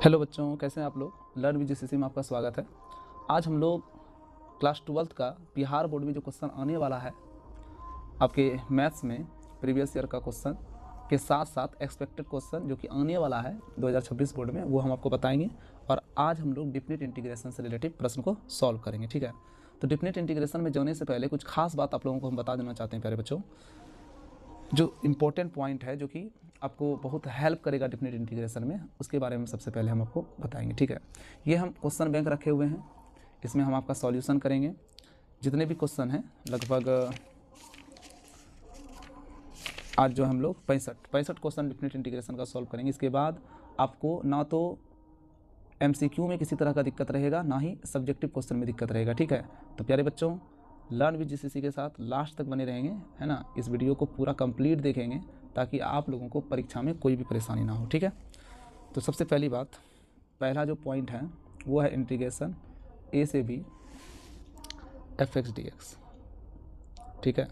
Hello बच्चों, कैसे हैं आप लोग। लर्न विद जीसीसी में आपका स्वागत है। आज हम लोग क्लास 12th का बिहार बोर्ड में जो क्वेश्चन आने वाला है आपके मैथ्स में, प्रीवियस ईयर का क्वेश्चन के साथ साथ एक्सपेक्टेड क्वेश्चन जो कि आने वाला है 2026 बोर्ड में, वो हम आपको बताएंगे। और आज हम लोग डिफिनिट इंटीग्रेशन से रिलेटेड प्रश्न को सॉल्व करेंगे, ठीक है। तो डिफिनिट इंटीग्रेशन में जाने से पहले कुछ खास बात आप लोगों को हम बता देना चाहते हैं प्यारे बच्चों। जो इम्पोर्टेंट पॉइंट है जो कि आपको बहुत हेल्प करेगा डिफिनिट इंटीग्रेशन में, उसके बारे में सबसे पहले हम आपको बताएंगे, ठीक है। ये हम क्वेश्चन बैंक रखे हुए हैं, इसमें हम आपका सॉल्यूशन करेंगे। जितने भी क्वेश्चन हैं लगभग आज जो हम लोग 65 क्वेश्चन डिफिनिट इंटीग्रेशन का सॉल्व करेंगे। इसके बाद आपको ना तो MCQ में किसी तरह का दिक्कत रहेगा, ना ही सब्जेक्टिव क्वेश्चन में दिक्कत रहेगा, ठीक है। तो प्यारे बच्चों, लर्न विद जीसीसी के साथ लास्ट तक बने रहेंगे, है ना। इस वीडियो को पूरा कंप्लीट देखेंगे ताकि आप लोगों को परीक्षा में कोई भी परेशानी ना हो, ठीक है। तो सबसे पहली बात, पहला जो पॉइंट है वो है इंटीग्रेशन A से B fx dx, ठीक है।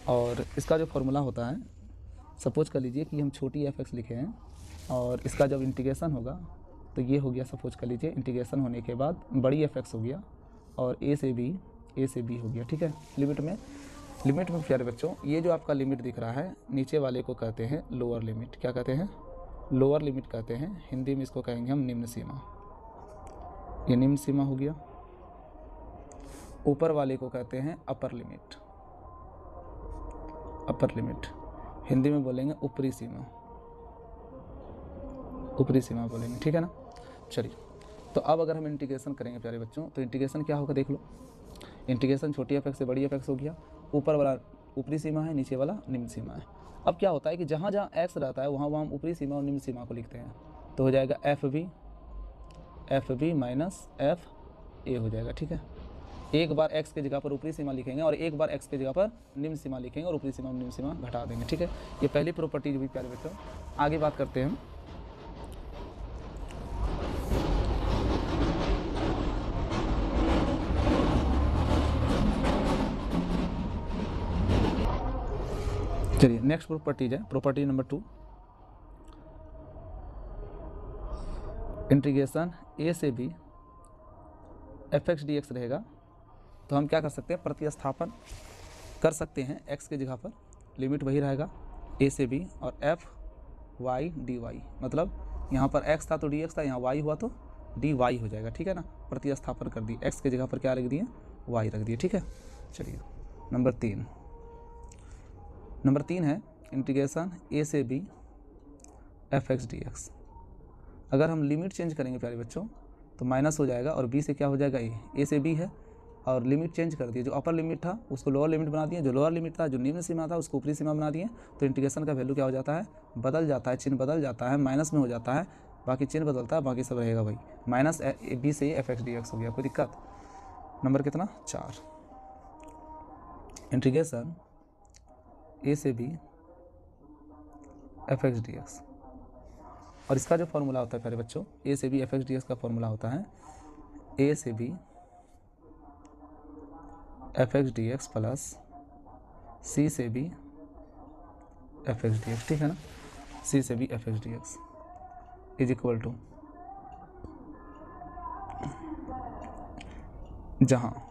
और इसका जो फॉर्मूला होता है, सपोज कर लीजिए कि हम छोटी fx लिखे हैं और इसका जब इंटीग्रेशन होगा तो ये हो गया, सपोज कर लीजिए इंटीग्रेशन होने के बाद बड़ी fx हो गया और A से B हो गया, ठीक है। लिमिट में प्यारे बच्चों, ये जो आपका लिमिट दिख रहा है नीचे वाले को कहते हैं लोअर लिमिट। क्या कहते हैं? लोअर लिमिट कहते हैं। हिंदी में इसको कहेंगे हम निम्न सीमा। ये निम्न सीमा हो गया। ऊपर वाले को कहते हैं अपर लिमिट। हिंदी में बोलेंगे ऊपरी सीमा बोलेंगे, ठीक है ना। चलिए, तो अब अगर हम इंटीग्रेशन करेंगे प्यारे बच्चों, तो इंटीग्रेशन क्या होगा देख लो। इंटीग्रेशन छोटी एफ एक्स से बड़ी एफ एक्स हो गया। ऊपर वाला ऊपरी सीमा है, नीचे वाला निम्न सीमा है। अब क्या होता है कि जहाँ जहाँ एक्स रहता है वहाँ वहाँ हम ऊपरी सीमा और निम्न सीमा को लिखते हैं। तो हो जाएगा F B minus F A हो जाएगा, ठीक है। एक बार एक्स की जगह पर ऊपरी सीमा लिखेंगे और एक बार एक्स की जगह पर निम्न सीमा लिखेंगे और ऊपरी सीमा और निम्न सीमा घटा देंगे, ठीक है। ये पहली प्रॉपर्टी जो भी प्यारे बच्चों। आगे बात करते हैं हम। चलिए, नेक्स्ट प्रॉपर्टीज है प्रॉपर्टी नंबर 2। इंटीग्रेशन A से B fx dx रहेगा। तो हम क्या कर सकते हैं? प्रतिस्थापन कर सकते हैं x की जगह पर। लिमिट वही रहेगा A से B और f y dy, मतलब यहाँ पर x था तो dx था, यहाँ y हुआ तो dy हो जाएगा, ठीक है ना। प्रतिस्थापन कर दी, x की जगह पर क्या रख दिए? y रख दिए, ठीक है। चलिए, नंबर तीन है इंटीग्रेशन A से B fx dx। अगर हम लिमिट चेंज करेंगे प्यारे बच्चों तो माइनस हो जाएगा और B से क्या हो जाएगा? A से B है और लिमिट चेंज कर दिए। जो अपर लिमिट था उसको लोअर लिमिट बना दिए, जो लोअर लिमिट था, जो निम्न सीमा था, उसको ऊपरी सीमा बना दिए। तो इंटीग्रेशन का वैल्यू क्या हो जाता है? बदल जाता है, चिन्ह बदल जाता है, माइनस में हो जाता है। बाकी चिन्ह बदलता है, बाकी सब रहेगा भाई। माइनस B से fx dx हो गया, कोई दिक्कत? नंबर कितना? 4। इंटीग्रेशन A से B fx dx, और इसका जो फॉर्मूला होता है प्यारे बच्चों, A से B fx dx का फॉर्मूला होता है A से B fx dx plus C से B fx dx, ठीक है ना। C से B fx dx is equal to, जहाँ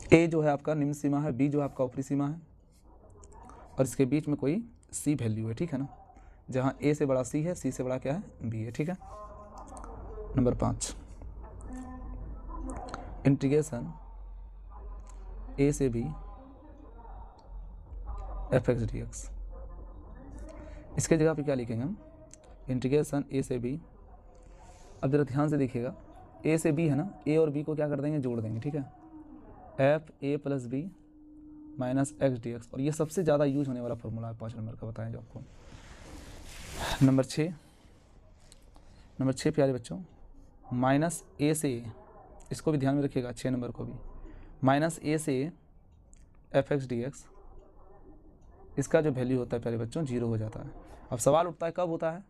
A जो है आपका निम्न सीमा है, B जो है आपका ऊपरी सीमा है और इसके बीच में कोई C वैल्यू है, ठीक है ना। जहाँ A से बड़ा C है, C से बड़ा क्या है? B है, ठीक है। नंबर 5, इंटीग्रेशन A से B fx dx। इसके जगह पे क्या लिखेंगे हम? इंटीग्रेशन A से B। अब जरा ध्यान से देखिएगा, A से B है ना, A और B को क्या कर देंगे? जोड़ देंगे, ठीक है। F A plus B minus X D X. और ये सबसे ज़्यादा यूज होने वाला फॉर्मूला है 5 नंबर का, बताएं जो आपको। नंबर 6 प्यारे बच्चों, माइनस ए से, इसको भी ध्यान में रखिएगा, 6 नंबर को भी। माइनस ए से एफ एक्स डी एक्स, इसका जो वैल्यू होता है प्यारे बच्चों 0 हो जाता है। अब सवाल उठता है कब होता है?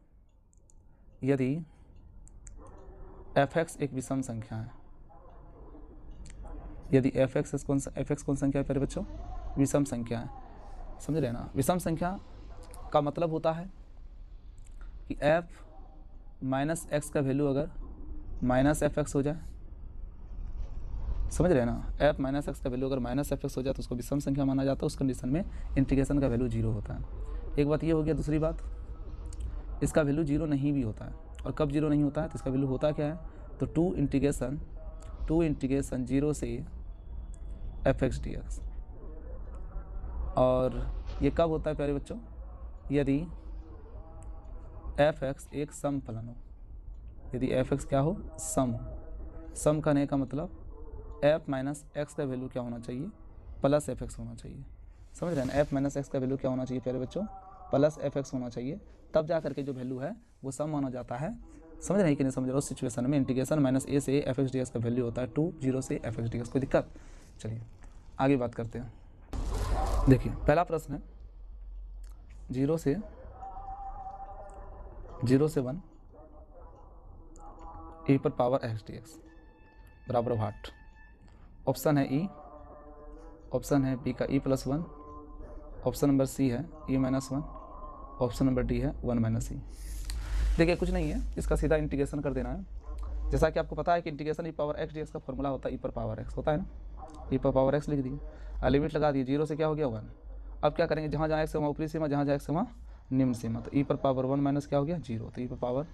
यदि एफ एक्स एक विषम संख्या है। यदि एफ एक्स कौन संख्या है प्यारे बच्चों? विषम संख्या है, समझ रहे हैं ना। विषम संख्या का मतलब होता है कि f माइनस एक्स का वैल्यू अगर माइनस एफ एक्स हो जाए, समझ रहे हैं ना, f माइनस एक्स का वैल्यू अगर माइनस एफ एक्स हो जाए तो उसको विषम संख्या माना जाता है। उस कंडीशन में इंटीग्रेशन का वैल्यू 0 होता है। एक बात ये हो गया। दूसरी बात, इसका वैल्यू 0 नहीं भी होता है। और कब 0 नहीं होता है तो इसका वैल्यू होता क्या है, तो टू इंटीग्रेशन 0 से एफ एक्स डी एक्स। और ये कब होता है प्यारे बच्चों, यदि एफ एक्स एक सम फलन हो। यदि एफ एक्स क्या हो, सम हो। सम करने का मतलब एफ माइनस एक्स का वैल्यू क्या होना चाहिए, प्लस एफ एक्स होना चाहिए। समझ रहे हैं ना, एफ माइनस एक्स का वैल्यू क्या होना चाहिए प्यारे बच्चों, प्लस एफ एक्स होना चाहिए। तब जा करके जो वैल्यू है वो सम माना जाता है। समझ रहे हैं कि नहीं समझ रहे हो। उस सिचुएशन में इंटीग्रेशन माइनस ए से एफ एक्स डी एक्स का वैल्यू होता है 2, 0 से एफ एक्स डी एक्स। कोई दिक्कत? चलिए आगे बात करते हैं। देखिए पहला प्रश्न है 0 से 1 e पर पावर एक्स डी एक्स बराबर व्हाट। ऑप्शन है ई, ऑप्शन है बी का e+1, ऑप्शन नंबर सी है e-1, ऑप्शन नंबर डी है 1 - e। देखिए कुछ नहीं है, इसका सीधा इंटीग्रेशन कर देना है। जैसा कि आपको पता है कि इंटीग्रेशन ई पावर एक्स डी एक्स का फॉर्मूला होता है ई पर पावर एक्स, होता है ना, ई पर पावर एक्स लिख दिए, लिमिट लगा दिए, 0 से क्या हो गया 1। अब क्या करेंगे, जहाँ जहाँ एक्स है वहाँ ऊपरी सीमा, जहाँ जहाँ एक्स है वहाँ निम्न सीमा। तो ई पर पावर 1 - क्या हो गया 0, तो ई पर पावर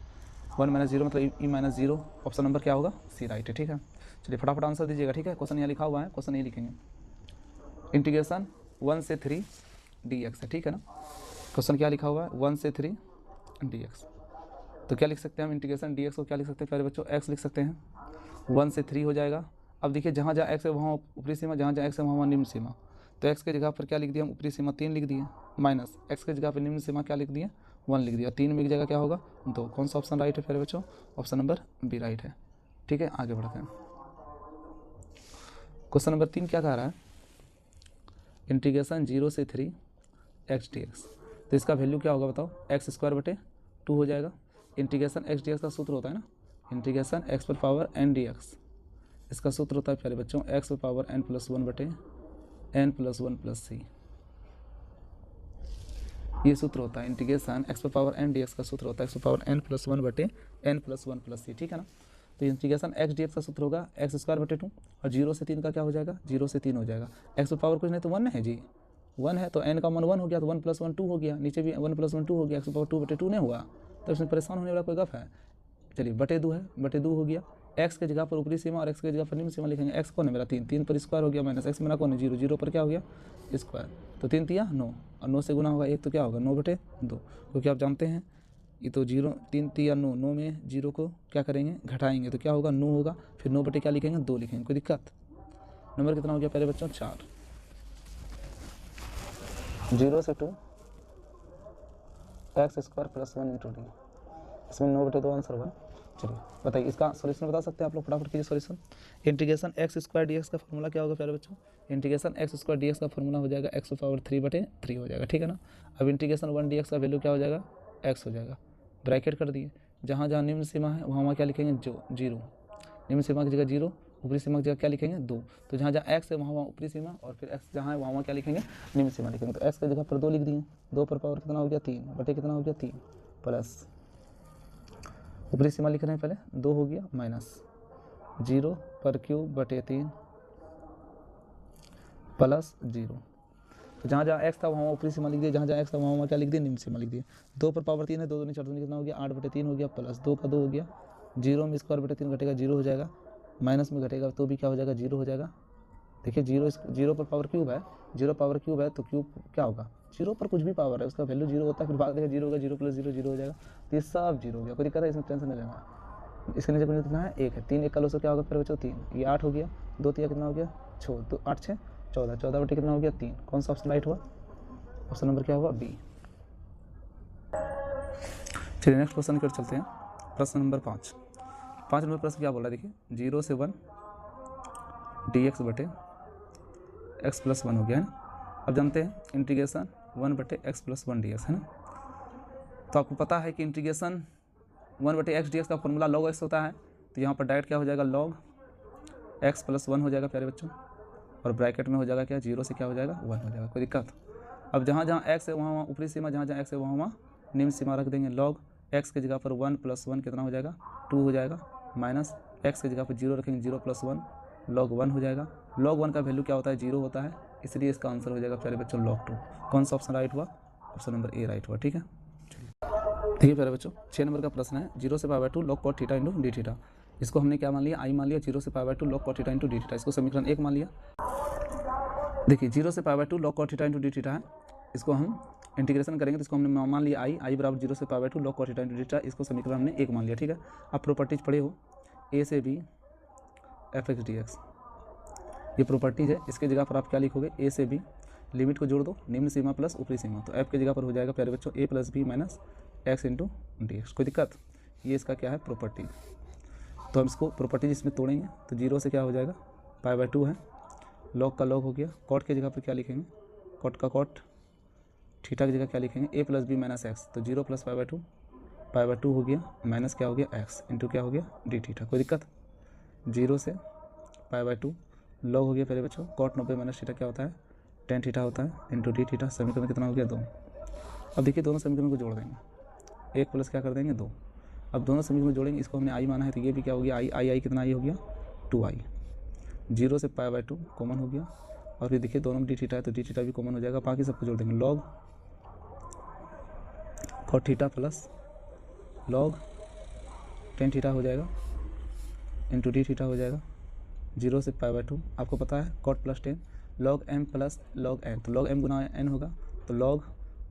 1 - 0 मतलब e-0। ऑप्शन नंबर क्या होगा, सी राइट है। ठीक है, चलिए फटाफट आंसर दीजिएगा। ठीक है, क्वेश्चन यहाँ लिखा हुआ है, क्वेश्चन ये लिखेंगे। इंटीग्रेशन 1 से 3 dx है। ठीक है ना, क्वेश्चन क्या लिखा हुआ है, 1 से 3 dx। तो क्या लिख सकते हैं हम, इंटीग्रेशन dx को क्या लिख सकते हैं प्यारे बच्चों, x लिख सकते हैं। 1 से 3 हो जाएगा। अब देखिए जहाँ जहाँ x है वहाँ ऊपरी सीमा, जहाँ जहाँ x है वहाँ निम्न सीमा। तो x के जगह पर क्या लिख दिया हम, ऊपरी सीमा 3 लिख दिए, माइनस x के जगह पर निम्न सीमा क्या लिख दिए 1 लिख दिया। 3 में एक जगह क्या होगा 2। कौन सा ऑप्शन राइट है प्यारे बच्चों, ऑप्शन नंबर बी राइट है। ठीक है, आगे बढ़ते हैं। क्वेश्चन नंबर 3 क्या कह रहा है, इंटीग्रेशन 0 से 3 एक्स डी एक्स। तो इसका वैल्यू क्या होगा बताओ, x²/2 हो जाएगा। इंटीग्रेशन एक्स डी एक्स का सूत्र होता है ना, इंटीग्रेशन x पर पावर n dx। इसका सूत्र होता है प्यारे बच्चों x पर पावर n+1/n+1+c। ये सूत्र होता है इंटीग्रेशन x पर पावर n dx का सूत्र होता है x पर पावर n+1/n+1+c। ठीक है ना, तो इंटीग्रेशन एक्स डी एक्स का सूत्र होगा x²/2 और 0 से 3 का क्या हो जाएगा, 0 से 3 हो जाएगा। x पर पावर कुछ नहीं तो 1 है जी, 1 है तो n का मान 1 हो गया, तो 1 + 1 2 हो गया, नीचे भी 1 + 1 2 हो गया, x/2/2 नहीं हुआ, तो इसमें परेशान होने वाला कोई गप है। चलिए बटे 2 है, बटे 2 हो गया। x के जगह पर ऊपरी सीमा और x के जगह पर निम्न सीमा लिखेंगे। x कौन है मेरा 3, 3 पर स्क्वायर हो गया, माइनस x मेरा कौन है 0, 0 पर क्या हो गया स्क्वायर, तो 3 × 9 और 9 से गुना होगा 1 तो क्या होगा 9/2, क्योंकि आप जानते हैं ये तो 0, 3 × 9, 9 में 0 को क्या करेंगे घटाएंगे तो क्या होगा 9 होगा, फिर 9 क्या लिखेंगे 2 लिखेंगे। कोई दिक्कत? नंबर कितना हो गया पहले बच्चों 4। 0 से 2 x² + 1 × d, इसमें 9/2 आंसर होगा। चलिए बताइए इसका सॉल्यूशन बता सकते हैं आप लोग, फटाफट कीजिए सॉल्यूशन। इंटीग्रेशन x² dx का फॉर्मूला क्या होगा प्यारे बच्चों, इंटीग्रेशन x² dx का फॉर्मूला हो जाएगा x⁴3/3 हो जाएगा। ठीक है ना, अब इंटीग्रेशन 1 dx का वैल्यू क्या हो जाएगा x हो जाएगा, ब्रैकेट कर दिए। जहाँ जहाँ निम्न सीमा है वहाँ क्या लिखेंगे 0, निम्न सीमा की जगह 0, ऊपरी सीमा की जगह क्या लिखेंगे 2। तो जहाँ जहाँ x है वहाँ ऊपरी सीमा और फिर x जहाँ है वहाँ क्या लिखेंगे निम्न सीमा लिखेंगे। तो x की जगह पर 2 लिख दिए, 2 पर पावर कितना हो गया 3 बटे कितना हो गया 3 प्लस ऊपरी सीमा लिख रहे हैं पहले 2 हो गया माइनस 0/3 प्लस 0। तो जहाँ जहाँ x था वहाँ ऊपरी सीमा लिख दिए, जहाँ जहाँ x था वहाँ क्या लिख दिए निम्न सीमा लिख दिए। 2 पर पावर 3 है, 2 दूनी 4 दूनी कितना हो गया 8/3 हो गया, प्लस 2 का 2 हो गया, 0 में स्क्वायर/3 घटेगा 0 हो जाएगा, माइनस में घटेगा तो भी क्या हो जाएगा 0 हो जाएगा। देखिए 0 पर पावर क्यूब है, 0 पावर क्यूब है तो क्यूब क्या होगा 0 पर कुछ भी पावर है उसका वैल्यू 0 होता है, फिर बाद में 0 होगा, 0 + 0 0 हो जाएगा, तो ये सब 0 हो गया। कोई दिक्कत है इसमें, टेंशन नहीं लेना। इसके नीचे कुछ कितना है 1 है, 3 1 का लॉस क्या होगा फिर बच्चों 3, ये 8 हो गया, 2 3 कितना हो गया 6, 2 8 6 14, 14 बटे कितना हो गया 3। कौन सा ऑप्शन राइट हुआ, ऑप्शन नंबर क्या हुआ बी। चलिए नेक्स्ट क्वेश्चन की ओर चलते हैं। प्रश्न नंबर 5 नंबर प्रश्न क्या बोल रहा है देखिए, 0 से 1 dx/x+1 हो गया है ना। अब जानते हैं इंटीग्रेशन 1/x+1 dx है ना। तो आपको पता है कि इंटीग्रेशन 1/x dx का फॉर्मूला log x होता है, तो यहाँ पर डायरेक्ट क्या हो जाएगा log x + 1 हो जाएगा प्यारे बच्चों, और ब्रैकेट में हो जाएगा क्या 0 से क्या हो जाएगा 1 हो जाएगा। कोई दिक्कत? अब जहाँ जहाँ एक्स है वहाँ वहाँ ऊपरी सीमा, जहाँ जहाँ एक्स है वहाँ वहाँ निम्न सीमा रख देंगे। लॉग एक्स की जगह पर 1 + 1 कितना हो जाएगा 2 हो जाएगा, माइनस एक्स की जगह पर 0 रखेंगे 0 + 1 log 1 हो जाएगा। log 1 का वैल्यू क्या होता है 0 होता है, इसलिए इसका आंसर हो जाएगा प्यारे बच्चों log 2। कौन सा ऑप्शन राइट हुआ, ऑप्शन नंबर ए राइट हुआ। ठीक है, देखिए प्यारे बच्चों 6 नंबर का प्रश्न है 0 से π/2 log cot theta into D theta. इसको हमने क्या मान लिया, आई मान लिया, 0 से π/2 log cot theta into D theta, इसको समीकरण 1 मान लिया। देखिए 0 से π/2 log cot theta into D theta है, इसको हम इंटीग्रेशन करेंगे तो इसको हमने मान लिया आई बराबर 0 से π/2 log cot theta into D theta, इसको समीकरण हमने 1 मान लिया। ठीक है, आप प्रॉपर्टीज पढ़े हो ए से बी fx dx, ये प्रॉपर्टीज है। इसके जगह पर आप क्या लिखोगे, ए से बी लिमिट को जोड़ दो, निम्न सीमा प्लस ऊपरी सीमा, तो एफ की जगह पर हो जाएगा प्यारे बच्चों a + b - x into D x. कोई दिक्कत, ये इसका क्या है प्रॉपर्टी। तो हम इसको प्रॉपर्टीज इसमें तोड़ेंगे तो 0 से क्या हो जाएगा π/2 है, log का log हो गया, कॉट की जगह पर क्या लिखेंगे कॉट का कॉट, थीटा की जगह क्या लिखेंगे a + b - x, तो 0 + π/2 हो गया, माइनस क्या हो गया x इंटू क्या हो गया डी थीटा। कोई दिक्कत, 0 से π/2 log हो गया प्यारे बच्चों, cot 90 - थीटा क्या होता है tan थीटा होता है इंटू डी थीटा। समीकरण कितना हो गया 2। अब देखिए दोनों समीकरण को जोड़ देंगे, 1 प्लस क्या कर देंगे 2। अब दोनों समीकरण जोड़ेंगे, इसको हमने आई माना है तो ये भी क्या हो गया आई कितना आई हो गया 2i। 0 से π/2 कॉमन हो गया, और फिर देखिए दोनों में डी थीटा है तो डी थीटा भी कॉमन हो जाएगा, बाकी सबको जोड़ देंगे। log cot theta plus log tan theta हो जाएगा इंटू डी थीटा हो जाएगा। 0 से π/2 आपको पता है cot + tan log m plus log n, तो log m गुना n होगा, तो log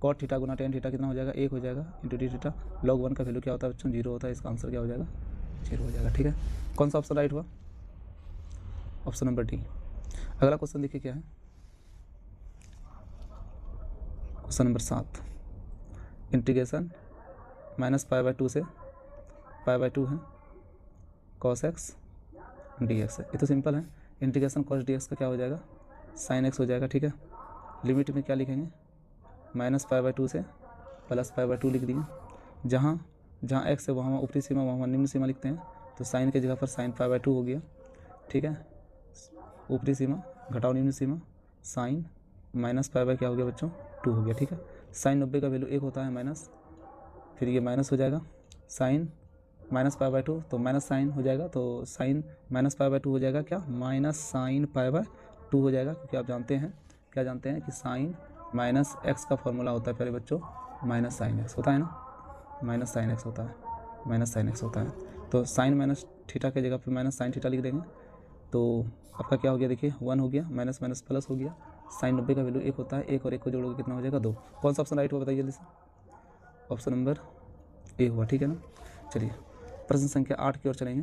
cot थीटा गुना tan थीटा कितना हो जाएगा 1 हो जाएगा इंटू डी थीटा। log 1 का वैल्यू क्या होता है बच्चों 0 होता है, इसका आंसर क्या हो जाएगा 0 हो जाएगा। ठीक है, कौन सा ऑप्शन राइट हुआ, ऑप्शन नंबर डी। अगला क्वेश्चन देखिए क्या है, क्वेश्चन नंबर 7, इंटीग्रेशन -π/2 से π/2 है cos x dx है। ये तो सिंपल है, इंटीग्रेशन cos dx का क्या हो जाएगा sin x हो जाएगा। ठीक है, लिमिट में क्या लिखेंगे -π/2 से +π/2 लिख दिए, जहाँ जहाँ x है वहाँ ऊपरी सीमा वहाँ निम्न सीमा लिखते हैं, तो साइन की जगह पर sin π/2 हो गया। ठीक है, ऊपरी सीमा घटाओ निम्न सीमा, साइन -π/2 क्या हो गया बच्चों 2 हो गया। ठीक है, sin 90 का वैल्यू 1 होता है माइनस, फिर ये माइनस हो जाएगा साइन -π/2 तो माइनस साइन हो जाएगा, तो साइन -π/2 हो जाएगा क्या -sin π/2 हो जाएगा, क्योंकि आप जानते हैं क्या जानते हैं कि साइन -x का फॉर्मूला होता है प्यारे बच्चों -sin x होता है ना, -sin x होता है, -sin x होता है। तो साइन -थीटा की जगह पर -sin थीटा लिख देंगे, तो आपका क्या हो गया देखिए 1 हो गया, माइनस माइनस प्लस हो गया। साइन 90 का वैल्यू 1 होता है, 1 और 1 को जोड़ोगे कितना हो जाएगा 2। कौन सा ऑप्शन राइट हुआ बताइए जल्दी से, ऑप्शन नंबर ए हुआ। ठीक है ना, चलिए प्रश्न संख्या 8 की ओर चलेंगे।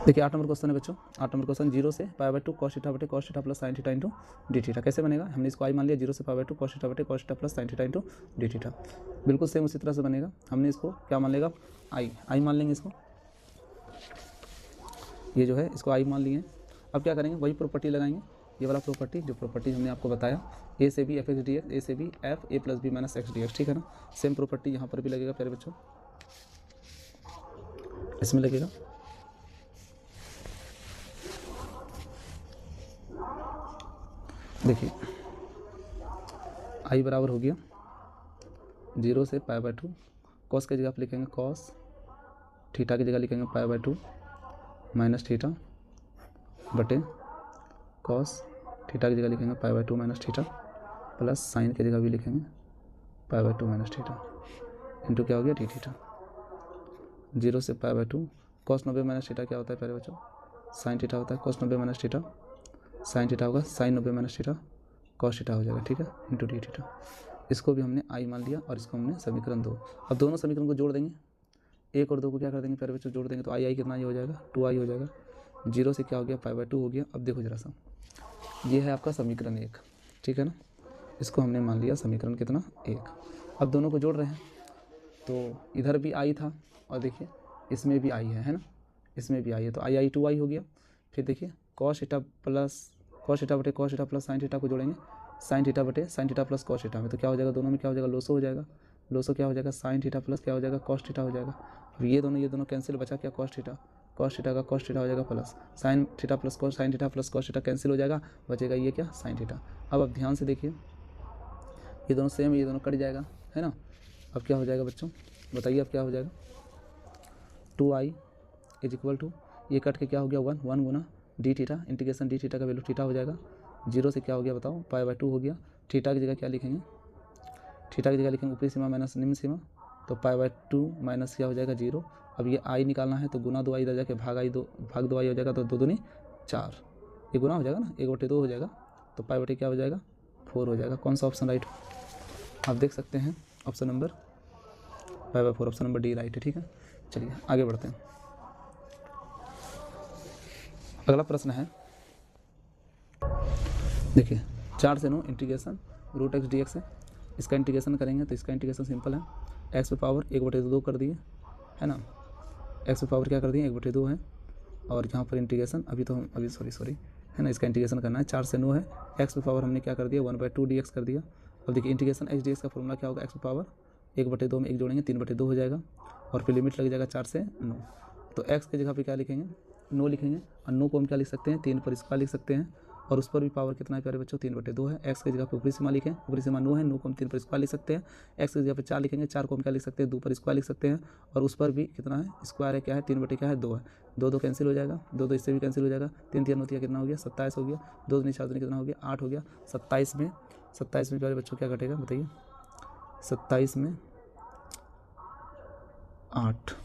देखिए 8 नंबर क्वेश्चन है बच्चों, 8 नंबर क्वेश्चन 0 से π/2 cos थीटा बटे cos theta plus sin theta into D theta कैसे बनेगा। हमने इसको आई मान लिया, 0 से π/2 cos थीटा बटे cos theta plus sin theta into D theta, बिल्कुल सेम उसी तरह से बनेगा। हमने इसको क्या मान लेगा आई मान लेंगे इसको, ये जो है इसको आई मान लिए। अब क्या करेंगे वही प्रॉपर्टी लगाएंगे, ये वाला प्रॉपर्टी जो प्रॉपर्टी हमने आपको बताया, ए से बी fx dx, ए से B f a + b - x dx। ठीक है ना, सेम प्रॉपर्टी यहाँ पर भी लगेगा प्यारे बच्चों, इसमें लगेगा। देखिए आई बराबर हो गया 0 से π/2, कॉस की जगह पर लिखेंगे कॉस, थीटा की जगह लिखेंगे π/2 माइनस थीटा बटे कॉस, थीटा की जगह लिखेंगे π/2 माइनस थीटा प्लस साइन की जगह भी लिखेंगे π/2 माइनस थीटा इंटू क्या हो गया डी थीटा। 0 से π/2 cos 90 माइनस थीटा क्या होता है प्यारे बच्चों साइन थीटा होता है, cos 90 minus theta sine theta होगा, sine 90 minus theta cos theta हो जाएगा। ठीक है, इंटू डी थीटा, इसको भी हमने आई मान लिया और इसको हमने समीकरण 2। अब दोनों समीकरण को जोड़ देंगे, 1 और 2 को क्या कर देंगे प्यारे बच्चों जोड़ देंगे, तो आई कितना ये हो जाएगा 2i हो जाएगा। 0 से क्या हो गया π/2 हो गया। अब देखो जरा सा, ये है आपका समीकरण 1। ठीक है ना, इसको हमने मान लिया समीकरण कितना 1। अब दोनों को जोड़ रहे हैं, तो इधर भी आई था और देखिए इसमें भी आई है ना, इसमें भी आई है, तो आई 2i हो गया। फिर देखिए cos थीटा बटे cos theta plus sin theta को जोड़ेंगे, sin थीटा बटे sin theta plus cos theta में, तो क्या हो जाएगा दोनों में क्या हो जाएगा लोसो हो जाएगा, लोसो क्या हो जाएगा sin थीटा प्लस क्या हो जाएगा cos थीटा हो जाएगा। अब ये दोनों कैंसिल, बचा क्या cos थीटा, कॉस थीटा का कॉस थीटा हो जाएगा plus sine theta plus cos sine theta plus cos theta cancel हो जाएगा, बचेगा ये क्या साइन थीटा। अब आप ध्यान से देखिए ये दोनों सेम, ये दोनों कट जाएगा, है ना। अब क्या हो जाएगा बच्चों, बताइए अब क्या हो जाएगा, 2i इज इक्वल टू, ये कट के क्या हो गया 1 गुना d theta, integration d theta का वैल्यू थीटा हो जाएगा, 0 से क्या हो गया बताओ, π/2 हो गया। थीटा की जगह क्या लिखेंगे, थीटा की जगह लिखेंगे ऊपरी सीमा माइनस निम्न सीमा, तो π/2 माइनस क्या हो जाएगा 0। अब ये i निकालना है तो गुना 2i इधर जाके भाग 2i हो जाएगा, तो 2 दूनी 4, ये गुना हो जाएगा ना, 1/2 हो जाएगा, तो π/2 क्या हो जाएगा 4 हो जाएगा। कौन सा ऑप्शन राइट आप देख सकते हैं, option number π/4, option number D right है, ठीक है। चलिए आगे बढ़ते हैं। अगला प्रश्न है, देखिए 4 से 9 integration root X D x है, इसका इंटीग्रेशन करेंगे तो इसका इंटीग्रेशन सिंपल है, एक्स पे पावर 1/2 कर दिए, है ना, एक्स पे पावर क्या कर दिए 1/2 है, और यहाँ पर इंटीग्रेशन अभी सॉरी है ना, इसका इंटीग्रेशन करना है, 4 से 9 है, एक्स पे पावर हमने क्या कर दिया 1/2 डी एक्स कर दिया। अब देखिए इंटीग्रेशन एक्स डी एक्स का फॉर्मूला क्या होगा, एक्स पे पावर 1/2 में 1 जोड़ेंगे 3/2 हो जाएगा, और फिर लिमिट लग जाएगा 4 से 9, तो एक्स की जगह पे क्या लिखेंगे 9 लिखेंगे, और 9 को हम क्या लिख सकते हैं 3 पर स्क्वायर लिख सकते हैं, और उस पर भी पावर कितना है प्यारे बच्चों 3/2 है। एक्स की जगह पे ऊपरी सीमा लिखें, ऊपरी सीमा 9 है, 9 को हम 3 पर स्क्वायर लिख सकते हैं, एक्स की जगह पे 4 लिखेंगे, 4 को हम क्या लिख सकते हैं 2 पर स्क्वायर लिख सकते हैं, और उस पर भी कितना है स्क्वायर है, क्या है 3 क्या है 2 है, 2 कैंसिल हो जाएगा, 2 इससे भी कैंसिल हो जाएगा, 3 3 होती है कितना हो गया 27 हो गया, 2 दूनी 4 दूनी कितना हो गया 8 हो गया। 27 में प्यारे बच्चों क्या घटेगा बताइए, 27 में 8,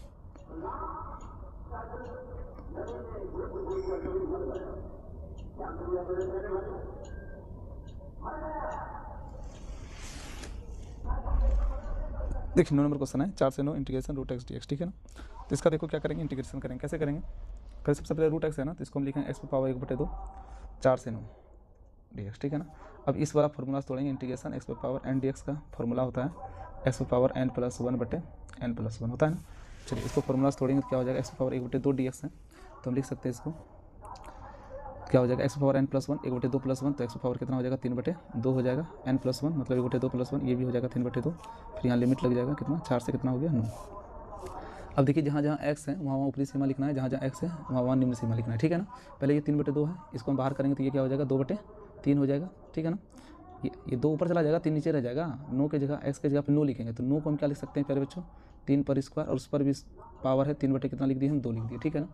देखिए 9 नंबर क्वेश्चन है, 4 से 9 integration root X D X, ठीक है ना। तो इसका देखो क्या करेंगे, इंटीग्रेशन करेंगे, कैसे करेंगे, पहले सबसे पहले रूट एक्स है ना, तो इसको हम लिखेंगे एक्स पे पावर 1/2 4 से 9 डी एक्स, ठीक है ना। अब इस वाला फॉर्मूला तोड़ेंगे, इंटीग्रेशन एक्स पे पावर एन डी एक्स का फॉर्मूला होता है एक्स पे पावर n + 1/n+1 होता है ना। चलिए इसको फॉर्मूला तोड़ेंगे तो क्या हो जाएगा, एक्स पे पावर 1/2 डी एक्स है, तो हम लिख सकते हैं इसको क्या हो जाएगा एक्स पावर n + 1 1/2 + 1, तो एक्स पावर कितना हो जाएगा 3/2 हो जाएगा, n + 1 मतलब 1/2 + 1 ये भी हो जाएगा 3/2, फिर यहाँ लिमिट लग जाएगा कितना 4 से कितना हो गया 9। अब देखिए जहाँ जहाँ x है वहाँ ऊपरी सीमा लिखना है, जहाँ जहाँ x है वहाँ निम्न सीमा लिखना है, ठीक है ना। पहले ये 3/2 है, इसको हम बाहर करेंगे तो ये क्या हो जाएगा 2/3 हो जाएगा, ठीक है ना। ये 2 ऊपर चला जाएगा 3 नीचे रह जाएगा, 9 की जगह x की जगह पर 9 लिखेंगे, तो 9 को हम क्या लिख सकते हैं प्यारे बच्चों 3 पर स्क्वायर, और उस पर भी पावर है 3/, कितना लिख दिए हम 2 लिख दिए, ठीक है ना।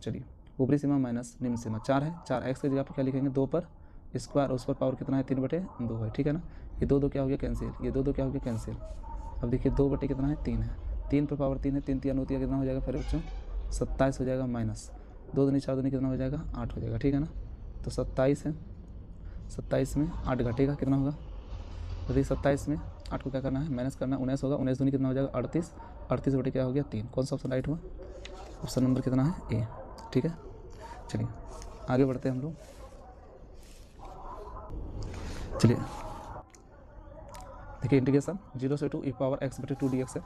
चलिए ऊपरी सीमा माइनस निम्न सीमा 4 है, 4 एक्स की जगह पर क्या लिखेंगे 2 पर स्क्वायर, उस पर पावर कितना है 3/2 है, ठीक है ना। ये 2 क्या हो गया कैंसिल, ये 2 क्या हो गया कैंसिल। अब देखिए 2 कितना है 3 है, 3 पर पावर 3 है, 3 3 होती है कितना हो जाएगा फिर बच्चों 27 हो जाएगा, माइनस 2 दूनी 4 दूनी कितना हो जाएगा 8 हो जाएगा, ठीक है ना। तो 27 है, 27 में 8 घटेगा कितना होगा, तो देखिए 27 में 8 को क्या करना है माइनस करना है, 19 होगा, 19 दूनी कितना हो जाएगा 38, 38 बटे क्या हो गया 3। कौन सा ऑप्शन राइट हुआ, ऑप्शन नंबर कितना है ए, ठीक है। चलिए आगे बढ़ते हैं हम लोग, चलिए देखिए इंटीग्रेशन 0 से 2 e⁻x/2 dx है,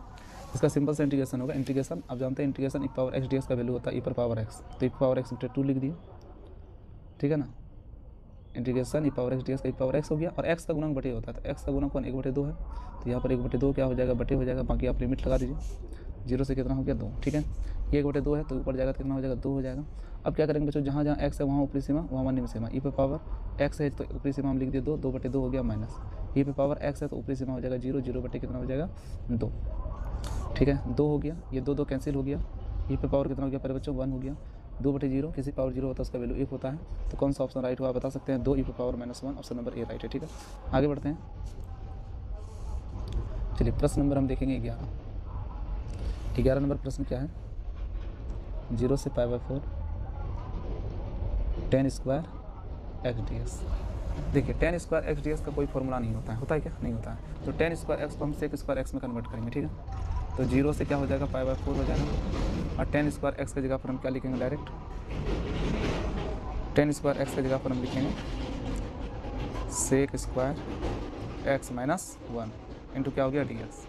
इसका सिंपल सा इंटीग्रेशन होगा। इंटीग्रेशन आप जानते हैं इंटीग्रेशन e⁻x dx का वैल्यू होता है e⁻x, तो e⁻x/2 लिख दिए, ठीक है ना। इंटीग्रेशन e⁻x dx का e⁻x हो गया, और x का गुणक बटे होता है, तो x का गुणक 1/2 है, तो यहाँ पर 1/2 क्या हो जाएगा बटे हो जाएगा, बाकी आप लिमिट लगा दीजिए, 0 से कितना हो गया 2, ठीक है। ये 1/2 है तो ऊपर जाएगा कितना हो जाएगा 2 हो जाएगा। अब क्या करेंगे बच्चों, जहाँ जहाँ x है वहाँ ऊपरी सीमा वहाँ निम्न सीमा, e⁻x है तो ऊपरी सीमा हम लिख दिए 2, 2/2 हो गया माइनस, e⁻x है तो ऊपरी सीमा हो जाएगा 0, 0 बटे कितना हो जाएगा 2, ठीक है 2 हो गया, ये 2 कैंसिल हो गया, e⁻ कितना हो गया पहले बच्चों 1 हो गया, 2/0 किसी पावर 0 होता है उसका वैल्यू 1 होता है, तो कौन सा ऑप्शन राइट हुआ बता सकते हैं 2 e⁻−1, option number A right है, ठीक है। आगे बढ़ते हैं, चलिए प्रश्न नंबर हम देखेंगे 11 नंबर प्रश्न क्या है, 0 से π/4 tan² x dx। देखिए tan² x dx का कोई फॉर्मूला नहीं होता है, होता है क्या नहीं होता है, तो tan² x को हम sec² x में कन्वर्ट करेंगे, ठीक है। तो 0 से क्या हो जाएगा π/4 हो जाएगा, और tan² x की जगह पर हम क्या लिखेंगे डायरेक्ट, tan² x की जगह पर हम लिखेंगे sec² x - 1 इंटू क्या हो गया dx।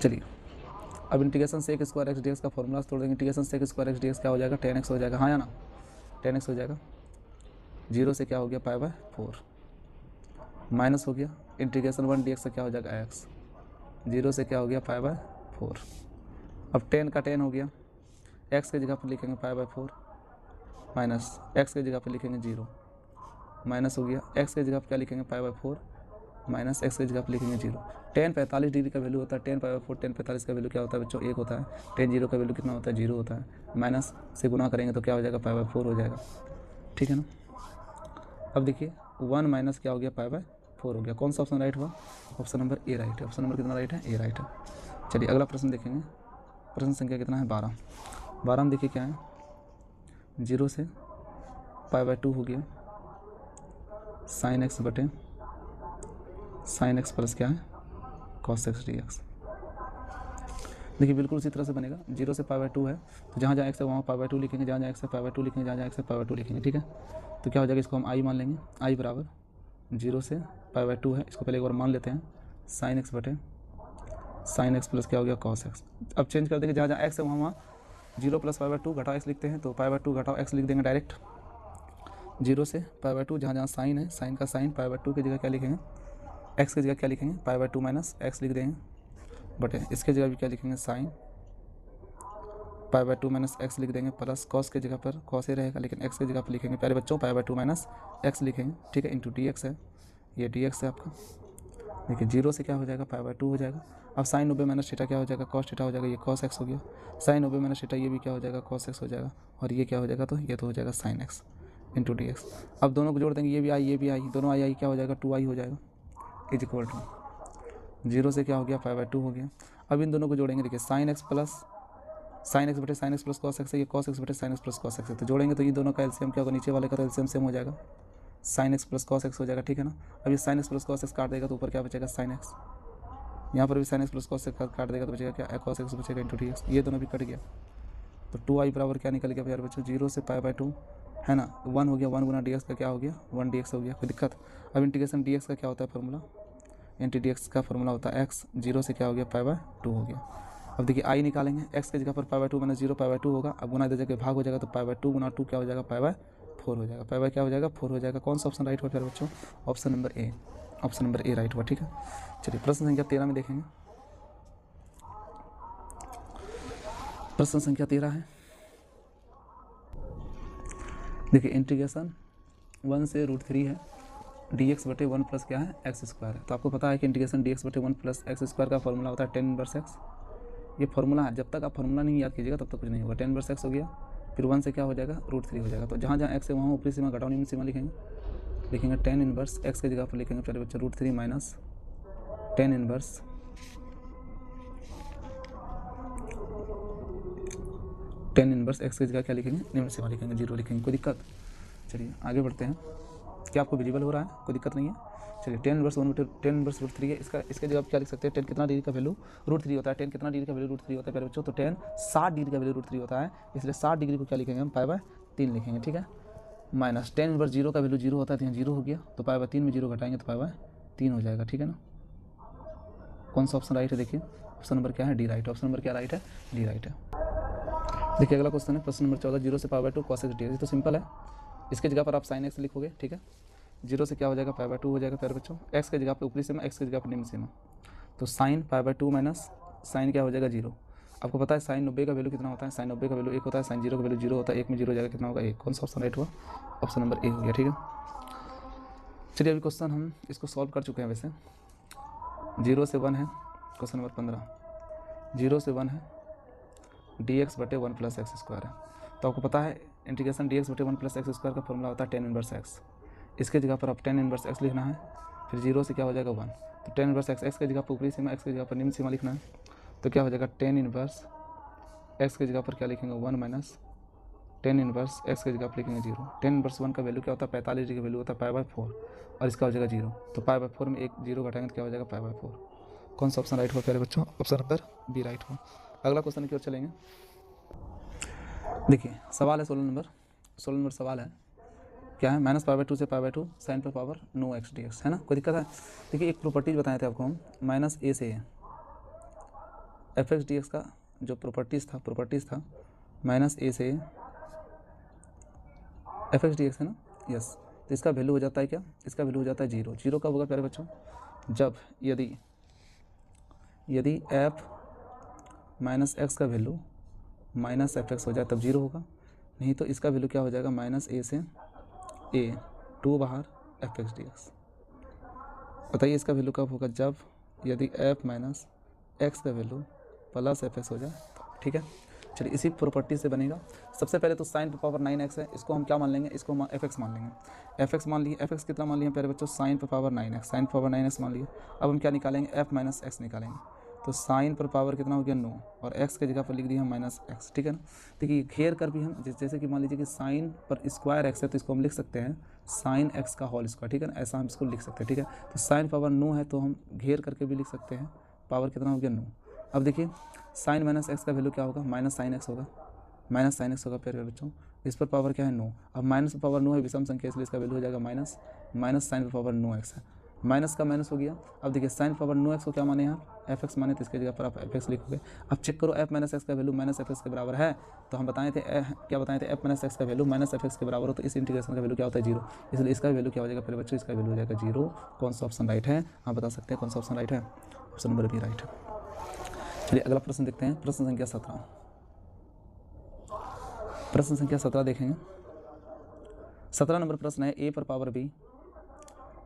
चलिए अब इंटीग्रेशन sec² x dx का फॉर्मूला तोड़ देंगे, इंटीग्रेशन sec² x dx क्या हो जाएगा tan x हो जाएगा, हाँ या ना, tan x हो जाएगा, 0 से क्या हो गया π/4 माइनस हो गया, इंटीग्रेशन 1 dx से क्या हो जाएगा x, 0 से क्या हो गया π/4। अब tan का tan हो गया, एक्स के जगह पर लिखेंगे पाई बाई 4 माइनस एक्स के जगह पर लिखेंगे 0 माइनस हो गया, एक्स के जगह पर क्या लिखेंगे पाई बाई 4 माइनस एक्स की जगह पर लिखेंगे 0। टेन 45 डिग्री का वैल्यू होता है, टेन पाई बाई 4 टेन 45 का वैल्यू क्या होता है बच्चों 1 होता है, टेन 0 का वैल्यू कितना होता है 0 होता है, माइनस से गुना करेंगे तो क्या हो जाएगा पाई बाई 4 हो जाएगा, ठीक है ना। अब देखिए 1 माइनस क्या हो गया पाई बाई 4 हो गया। कौन सा ऑप्शन राइट हुआ? ऑप्शन नंबर ए राइट है। ऑप्शन नंबर कितना राइट है? ए राइट है। चलिए अगला प्रश्न देखेंगे। प्रश्न संख्या कितना है? 12। 12 में देखिए क्या है, 0 से पाई बाई 2 हो गया साइन एक्स बटे साइन एक्स प्लस क्या है कॉस एक्स डी एक्स। देखिए बिल्कुल उसी तरह से बनेगा, 0 से पाई बाई 2 है तो जहाँ जहाँ एक्स है वहाँ पाई बाई 2 लिखेंगे, जहाँ जहाँ एक्स है पाई बाई 2 लिखेंगे, जहाँ जहाँ एक्स है पाई बाई 2 लिखेंगे, ठीक है। तो क्या हो जाएगा, इसको हम आई मान लेंगे, आई बराबर 0 से पाई बाई 2 है, इसको पहले एक बार मान लेते हैं, साइन एक्स बटे साइन एक्स प्लस क्या हो गया कॉस एक्स। अब चेंज कर देंगे, जहाँ जहाँ एक्स है वहाँ 0 प्लस पाई बाई 2 घटाओ एक्स लिखते हैं, तो पाई बाई 2 घटाओ एक्स लिख देंगे डायरेक्ट। 0 से पाई बाई 2 जहाँ जहाँ साइन है, साइन का साइन पाई बाई 2 की जगह क्या लिखेंगे, एक्स की जगह क्या लिखेंगे पाई बाई 2 माइनस एक्स लिख देंगे बटे इसके जगह भी क्या लिखेंगे sign pi by 2 minus x लिख देंगे प्लस कॉस के जगह पर कॉस ही रहेगा, लेकिन एक्स की जगह पर लिखेंगे पहले बच्चों पाई बाई 2 माइनस एक्स लिखेंगे, ठीक है, इंटू डी एक्स है, ये डी एक्स है आपका। देखिए 0 से क्या हो जाएगा पाई बाई 2 हो जाएगा। अब साइन 90 माइनस थीटा क्या हो जाएगा कॉस थीटा हो जाएगा, ये कॉस एक्स हो गया, साइन 90 माइनस थीटा ये भी क्या हो जाएगा कॉस एक्स हो जाएगा, और ये क्या हो जाएगा तो ये तो हो जाएगा sine x into D x. अब दोनों को जोड़ देंगे, ये भी आई ये भी आई, दोनों आई क्या हो जाएगा 2i हो जाएगा, इज इक्वल टू 0 से क्या हो गया पाई बाई 2 हो गया। अब इन दोनों को जोड़ेंगे, देखिए sine x plus sine x बटे sine x plus cos x है, ये कॉस एक्स बटे sine x plus cos x है, तो जोड़ेंगे तो ये दोनों का एलसीएम क्या होगा, नीचे वाले का तो एलसीएम सेम हो जाएगा, sign x plus cos x हो जाएगा, ठीक है ना। अब ये sign x plus cos x काट देगा तो ऊपर क्या बचेगा साइन एक्स, यहाँ पर भी sign x plus cos x काट देगा तो बचेगा क्या कॉस एक्स बचेगा इंटू डी एक्स, ये दोनों भी कट गया तो 2i बराबर क्या निकल गया यार बच्चों 0 से पाई बाई 2 है ना, 1 हो गया, 1 गुना डी एक्स का क्या हो गया 1 डी एक्स हो गया, कोई दिक्कत। अब इंटीग्रेशन डी एक्स का क्या होता है फॉर्मूला, इंटी डी एक्स का फॉर्मूला होता है एक्स, 0 से क्या हो गया पाई बाई 2 हो गया। अब देखिए आई निकालेंगे, एक्स की जगह पर पाई बाई 2 माइनस 0 पाई बाई 2 होगा, अब गुना इधर जगह भाग हो जाएगा तो पाई बाई 2 गुना 2 क्या हो जाएगा पाई बाई 4 हो जाएगा, पाई बाई क्या हो जाएगा 4 हो जाएगा। कौन सा ऑप्शन राइट हुआ प्यारे बच्चों, option number A, option number A right हुआ, ठीक है। चलिए प्रश्न संख्या 13 में देखेंगे। प्रश्न संख्या 13 है, देखिए इंटीग्रेशन 1 से √3 है, डी एक्स बटे 1 प्लस क्या है एक्स स्क्वायर है। तो आपको पता है कि इंटीग्रेशन डी एक्स बटे 1 प्लस एक्स स्क्वायर का फॉर्मूला होता है टेन इनवर्स एक्स। ये फॉर्मूला है, जब तक आप फॉर्मूला नहीं याद कीजिएगा तब तक कुछ नहीं होगा। टेन इनवर्स एक्स हो गया, फिर 1 से क्या हो जाएगा √3 हो जाएगा, तो जहाँ जहाँ एक्स है वहाँ ऊपरी सीमा घटाओ निम्न सीमा लिखेंगे टेन इनवर्स एक्स की जगह पर लिखेंगे पहले बच्चे √3 माइनस टेन इनवर्स एक्स की जगह क्या लिखेंगे निम्न सीमा लिखेंगे 0 लिखेंगे, कोई दिक्कत। चलिए आगे बढ़ते हैं, क्या आपको विजिबल हो रहा है, कोई दिक्कत नहीं है। चलिए टेन इनवर्स 1 बटे टेन इनवर्स √3 है, इसके जगह क्या लिख सकते हैं, टेन कितना डिग्री का वैल्यू √3 होता है, टेन कितना डिग्री का वैल्यू √3 होता है प्यारे बच्चों, तो टेन 60 डिग्री का वैल्यू √3 होता है, इसलिए 60 डिग्री को क्या लिखेंगे हम पाई बाई 3 लिखेंगे, ठीक है। माइनस टेन इनवर्स 0 का वैल्यू 0 होता है तो यहाँ 0 हो गया, तो पाई बाई 3 में 0 घटाएंगे तो पाई बाई 3 हो जाएगा, ठीक है ना। कौन सा ऑप्शन राइट है, देखिए ऑप्शन नंबर क्या है डी राइट, ऑप्शन नंबर क्या राइट है डी राइट है। देखिए अगला क्वेश्चन है प्रश्न नंबर 14, 0 से pi by 2 cos x D X, तो सिंपल है, इसके जगह पर आप साइन एक्स लिखोगे, ठीक है। 0 से क्या हो जाएगा पाई बाई 2 हो जाएगा प्यारे बच्चों, एक्स की जगह पर ऊपरी सीमा एक्स की जगह पर निम्न सीमा, तो sine pi by 2 minus sine क्या हो जाएगा 0। आपको पता है साइन 90 का वैल्यू कितना होता है, साइन 90 का वैल्यू 1 होता है, साइन 0 का वैल्यू 0 होता है, 1 में 0 हो जाएगा कितना होगा 1। कौन सा ऑप्शन राइट हुआ, ऑप्शन नंबर ए हो गया, ठीक है। चलिए अभी क्वेश्चन हम इसको सॉल्व कर चुके हैं वैसे। 0 से 1 है क्वेश्चन नंबर 15, 0 से 1 है डी एक्स बटे 1 प्लस एक्स स्क्वायर है, तो आपको पता है इंटीग्रेशन डी एक्स बटे 1 प्लस एक्स स्क्वायर का फॉर्मूला होता है टेन इनवर्स एक्स, इसके जगह पर आप टेन इनवर्स एक्स लिखना है, फिर 0 से क्या हो जाएगा 1, तो टेन इनवर्स एक्स, एक्स की जगह पर ऊपरी सीमा एक्स की जगह पर निम्न सीमा लिखना है, तो क्या हो जाएगा टेन इनवर्स एक्स की जगह पर क्या लिखेंगे 1 माइनस टेन इनवर्स एक्स की जगह पर लिखेंगे 0। टेन इनवर्स 1 का वैल्यू क्या होता है 45 डिग्री का वैल्यू होता है पाई बाई 4, और इसका हो जाएगा 0, तो पाई बाई 4 में एक 0 घटाएंगे तो क्या हो जाएगा पाई बाई 4। कौन सा ऑप्शन राइट हुआ प्यारे बच्चों, ऑप्शन नंबर बी राइट हुआ। अगला क्वेश्चन की ओर चलेंगे। देखिए सवाल है 16 नंबर सवाल है, क्या है माइनस पाई बाई 2 से पाई बाई 2 साइन पर power no X D x, है ना, कोई दिक्कत है। देखिए एक प्रॉपर्टीज बताए थे आपको हम, माइनस ए से एफ एक्स डी एक्स का जो प्रॉपर्टीज़ था माइनस ए से एफ एक्स डी एक्स है ना, यस, तो इसका वैल्यू हो जाता है क्या, इसका वैल्यू हो जाता है 0। 0 कब होगा प्यारे बच्चों, जब यदि एफ माइनस एक्स का वैल्यू माइनस एफ एक्स हो जाए तब जीरो होगा, नहीं तो इसका वैल्यू क्या हो जाएगा माइनस ए से ए, 2 बाहर एफ एक्स डी एक्स। बताइए इसका वैल्यू कब होगा, जब यदि एफ माइनस एक्स का वैल्यू प्लस एफ एक्स हो जाए, ठीक है। चलिए इसी प्रॉपर्टी से बनेगा। सबसे पहले तो साइन पर पावर 9x है, इसको हम क्या मान लेंगे, इसको हम एफ एक्स मान लेंगे। एफ एक्स मान लिए, एफ एक्स कितना मान लिया प्यारे बच्चों, साइन पर पावर 9x, साइन पर पावर 9x मान लिए। अब हम क्या निकालेंगे, एफ माइनस एक्स निकालेंगे। तो साइन पर पावर कितना हो गया 9 और एक्स की जगह पर लिख दिया हम माइनस एक्स, ठीक है ना। देखिए घेर कर भी हम जैसे कि मान लीजिए कि साइन पर स्क्वायर एक्स है तो इसको हम लिख सकते हैं साइन एक्स का होल स्क्वायर, ठीक है ना, ऐसा हम इसको लिख सकते हैं, ठीक है। तो साइन पावर 9 है तो हम घेर करके भी लिख सकते हैं, पावर कितना हो गया 9। अब देखिए साइन माइनस एक्स का वैल्यू क्या होगा, माइनस साइन एक्स होगा, माइनस साइन एक्स होगा प्यारे बच्चों। इस पर पावर क्या है 9, अब माइनस पर पावर 9 है विषम संख्या, इसलिए इसका वैल्यू हो जाएगा माइनस, माइनस साइन पर पावर 9x है, माइनस का माइनस हो गया। अब देखिए साइन पावर 9x को क्या माने हैं आप, एफ एक्स माने, तो इसकी जगह पर आप एफ एक्स लिखोगे। अब चेक करो एफ माइनस एक्स का वैल्यू माइनस एफ एक्स के बराबर है, तो हम बताए थे क्या बताए थे, एफ माइनस एक्स का वैल्यू माइनस एफ एक्स के बराबर हो तो इस इंटीग्रेशन का वैल्यू क्या होता है 0, इसलिए इसका वैल्यू क्या हो जाएगा प्यारे बच्चों, इसका वैल्यू हो जाएगा 0। कौन सा ऑप्शन राइट है, आप बता सकते हैं कौन सा ऑप्शन राइट है, ऑप्शन नंबर बी राइट है। चलिए अगला प्रश्न देखते हैं, प्रश्न संख्या 17। प्रश्न संख्या 17 देखेंगे। 17 नंबर प्रश्न है, ए पर power B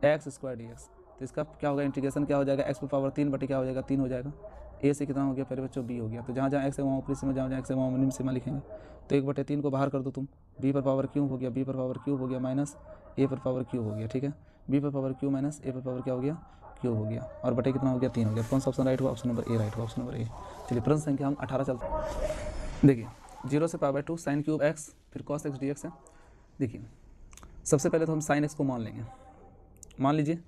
X square D X, तो इसका क्या होगा, इंटीग्रेशन क्या हो जाएगा, एक्स पर पावर 3 बटे क्या हो जाएगा 3 हो जाएगा। ए से कितना हो गया पहले बच्चों, बी हो गया, तो जहाँ जहाँ एक्स है वहाँ ऊपरी सीमा, जहाँ जहाँ एक्स है वहाँ निम्न सीमा लिखेंगे। तो 1/3 को बाहर कर दो तुम, बी पर पावर क्यूब हो गया, बी पर पावर क्यूब हो गया माइनस ए पर पावर क्यूब हो गया, ठीक है। बी पर पावर क्यूब माइनस ए पर पावर क्या हो गया क्यूब हो गया, और बटे कितना हो गया 3 हो गया। कौन सा ऑप्शन राइट हुआ, ऑप्शन नंबर ए राइट हुआ, ऑप्शन नंबर ए। चलिए प्रश्न संख्या हम 18 चलते हैं। देखिए 0 से पावर 2 साइन क्यूब एक्स फिर कॉस एक्स डी एक्स है। देखिए सबसे पहले तो हम साइन एक्स को मान लेंगे, मान लीजिए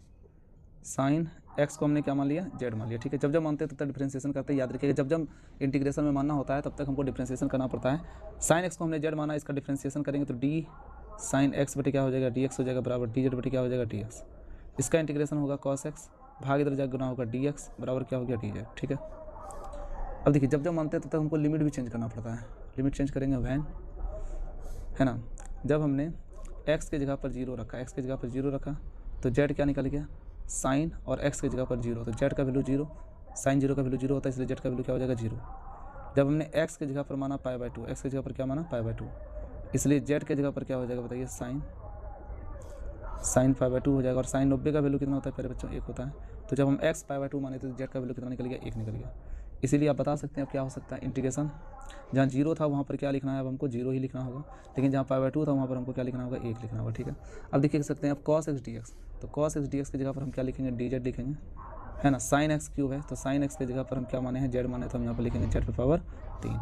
साइन एक्स को हमने क्या मान लिया, जेड मान लिया, ठीक है। जब जब मानते हैं तब तक डिफ्रेंशिएशन करते हैं, याद रखिएगा जब जब इंटीग्रेशन में मानना होता है तब तक हमको डिफ्रेंशिएशन करना पड़ता है। साइन एक्स को हमने जेड माना, इसका डिफ्रेंशिएशन करेंगे तो डी साइन एक्स बटे क्या हो जाएगा डी एक्स हो जाएगा बराबर डी जेड बटे क्या हो जाएगा डी एक्स। इसका इंटीग्रेशन होगा कॉस एक्स, भाग इधर जाकर गुना होगा डी एक्स बराबर क्या हो गया डी जेड, ठीक है। अब देखिए जब जब मानते हैं तब तक हमको लिमिट भी चेंज करना पड़ता है, लिमिट चेंज करेंगे वैन, है ना। जब हमने x की जगह पर 0 रखा, x की जगह पर 0 रखा तो z क्या निकल गया साइन, और x की जगह पर 0 तो z का वैल्यू 0, साइन 0 का वैल्यू 0 होता है, इसलिए z का वैल्यू क्या हो जाएगा 0। जब हमने x की जगह पर माना π/2, x की जगह पर क्या माना π/2, इसलिए z की जगह पर क्या हो जाएगा बताइए साइन π/2 हो जाएगा। और साइन 90 का वैल्यू कितना होता है प्यारे बच्चों 1 होता है, तो जब हम x π/2 माने तो z का वैल्यू कितना निकल गया 1 निकल गया। इसीलिए आप बता सकते हैं अब क्या हो सकता है, इंटीग्रेशन जहाँ 0 था वहाँ पर क्या लिखना है, अब हमको 0 ही लिखना होगा, लेकिन जहाँ π/2 था वहाँ पर हमको क्या लिखना होगा 1 लिखना होगा, ठीक है। अब देखिए सकते हैं अब cos x dx, तो cos x dx की जगह पर हम क्या लिखेंगे dz लिखेंगे, है ना। साइन x क्यूब है तो साइन x की जगह पर हम क्या माने हैं z माने, तो हम यहाँ पर लिखेंगे z पर पावर 3।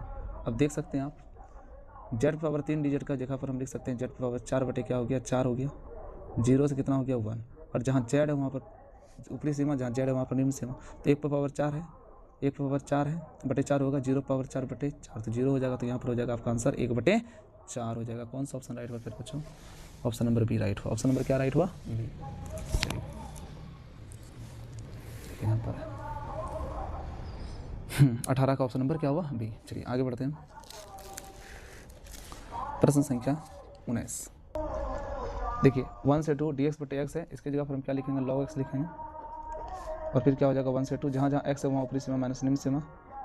अब देख सकते हैं आप z पर पावर 3 dz का जगह पर हम लिख सकते हैं z पर पावर 4 बटे क्या हो गया 4 हो गया, 0 से कितना हो गया 1, और जहाँ z है वहाँ पर ऊपरी सीमा, जहाँ z है वहाँ पर निम्न सीमा, तो 1 पर पावर 4 है, 1 पर पावर 4 है बटे 4 होगा, 0 पावर 4 बटे 4 तो 0 हो जाएगा, तो यहाँ पर हो जाएगा आपका आंसर 1/4 हो जाएगा। कौन सा ऑप्शन राइट हुआ फिर बच्चों, ऑप्शन नंबर बी राइट हुआ। ऑप्शन नंबर क्या राइट हुआ बी। चलिए यहाँ पर 18 का ऑप्शन नंबर क्या हुआ बी। चलिए आगे बढ़ते हैं, प्रश्न संख्या 19। देखिए 1 से 2 dx बटे x है, इसकी जगह पर हम क्या लिखेंगे log x लिखेंगे, और फिर क्या हो जाएगा 1 से 2 जहाँ जहाँ x है वहाँ ऊपरी सीमा माइनस निम्न सीमा,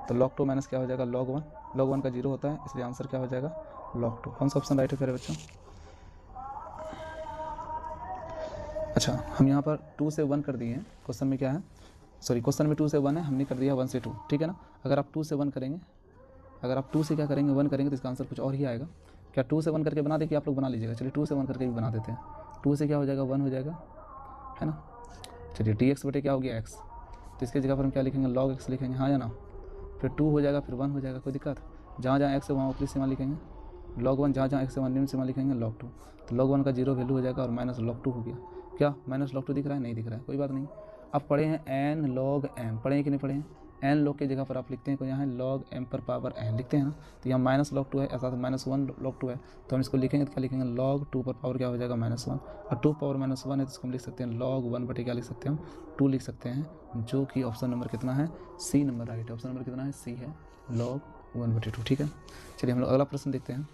तो log 2 माइनस क्या हो जाएगा log 1, log 1 का 0 होता है, इसलिए आंसर क्या हो जाएगा log 2। कौन सा ऑप्शन राइट है फिर बच्चों। अच्छा हम यहाँ पर 2 से 1 कर दिए हैं, क्वेश्चन में क्या है, सॉरी क्वेश्चन में 2 से 1 है, हमने कर दिया 1 से 2, ठीक है ना। अगर आप 2 से 1 करेंगे, अगर आप 2 से क्या करेंगे 1 करेंगे तो इसका आंसर कुछ और ही आएगा। क्या 2 से 1 करके बना दे कि आप लोग बना लीजिएगा, चलिए 2 से 1 करके भी बना देते हैं। 2 से क्या हो जाएगा 1 हो जाएगा, है ना। चलिए dx बटे क्या हो गया x, तो इसकी जगह पर हम क्या लिखेंगे log x लिखेंगे, हाँ या ना। फिर 2 हो जाएगा फिर 1 हो जाएगा, कोई दिक्कत, जहाँ जहाँ x है वहाँ ऊपरी सीमा लिखेंगे log 1, जहाँ जहाँ x है वहाँ निम्न सीमा लिखेंगे log 2, तो log 1 का 0 वैल्यू हो जाएगा और माइनस log 2 हो गया। क्या माइनस log 2 दिख रहा है, नहीं दिख रहा है, कोई बात नहीं। आप पढ़े हैं n log m, पढ़े हैं कि नहीं पढ़े हैं, n log की जगह पर आप लिखते हैं कोई यहाँ log m पर पावर n लिखते हैं ना, तो यहाँ माइनस log 2 है, ऐसा तो माइनस 1 log 2 है, तो हम इसको लिखेंगे तो क्या लिखेंगे log 2 पर पावर क्या हो जाएगा -1, और 2 पावर -1 है तो इसको हम लिख सकते हैं log 1 बटे क्या लिख सकते हैं हम 2 लिख सकते हैं, जो कि ऑप्शन नंबर कितना है सी नंबर राइट है। ऑप्शन नंबर कितना है सी है, log 1 बटे 2, ठीक है। चलिए हम लोग अगला प्रश्न देखते हैं।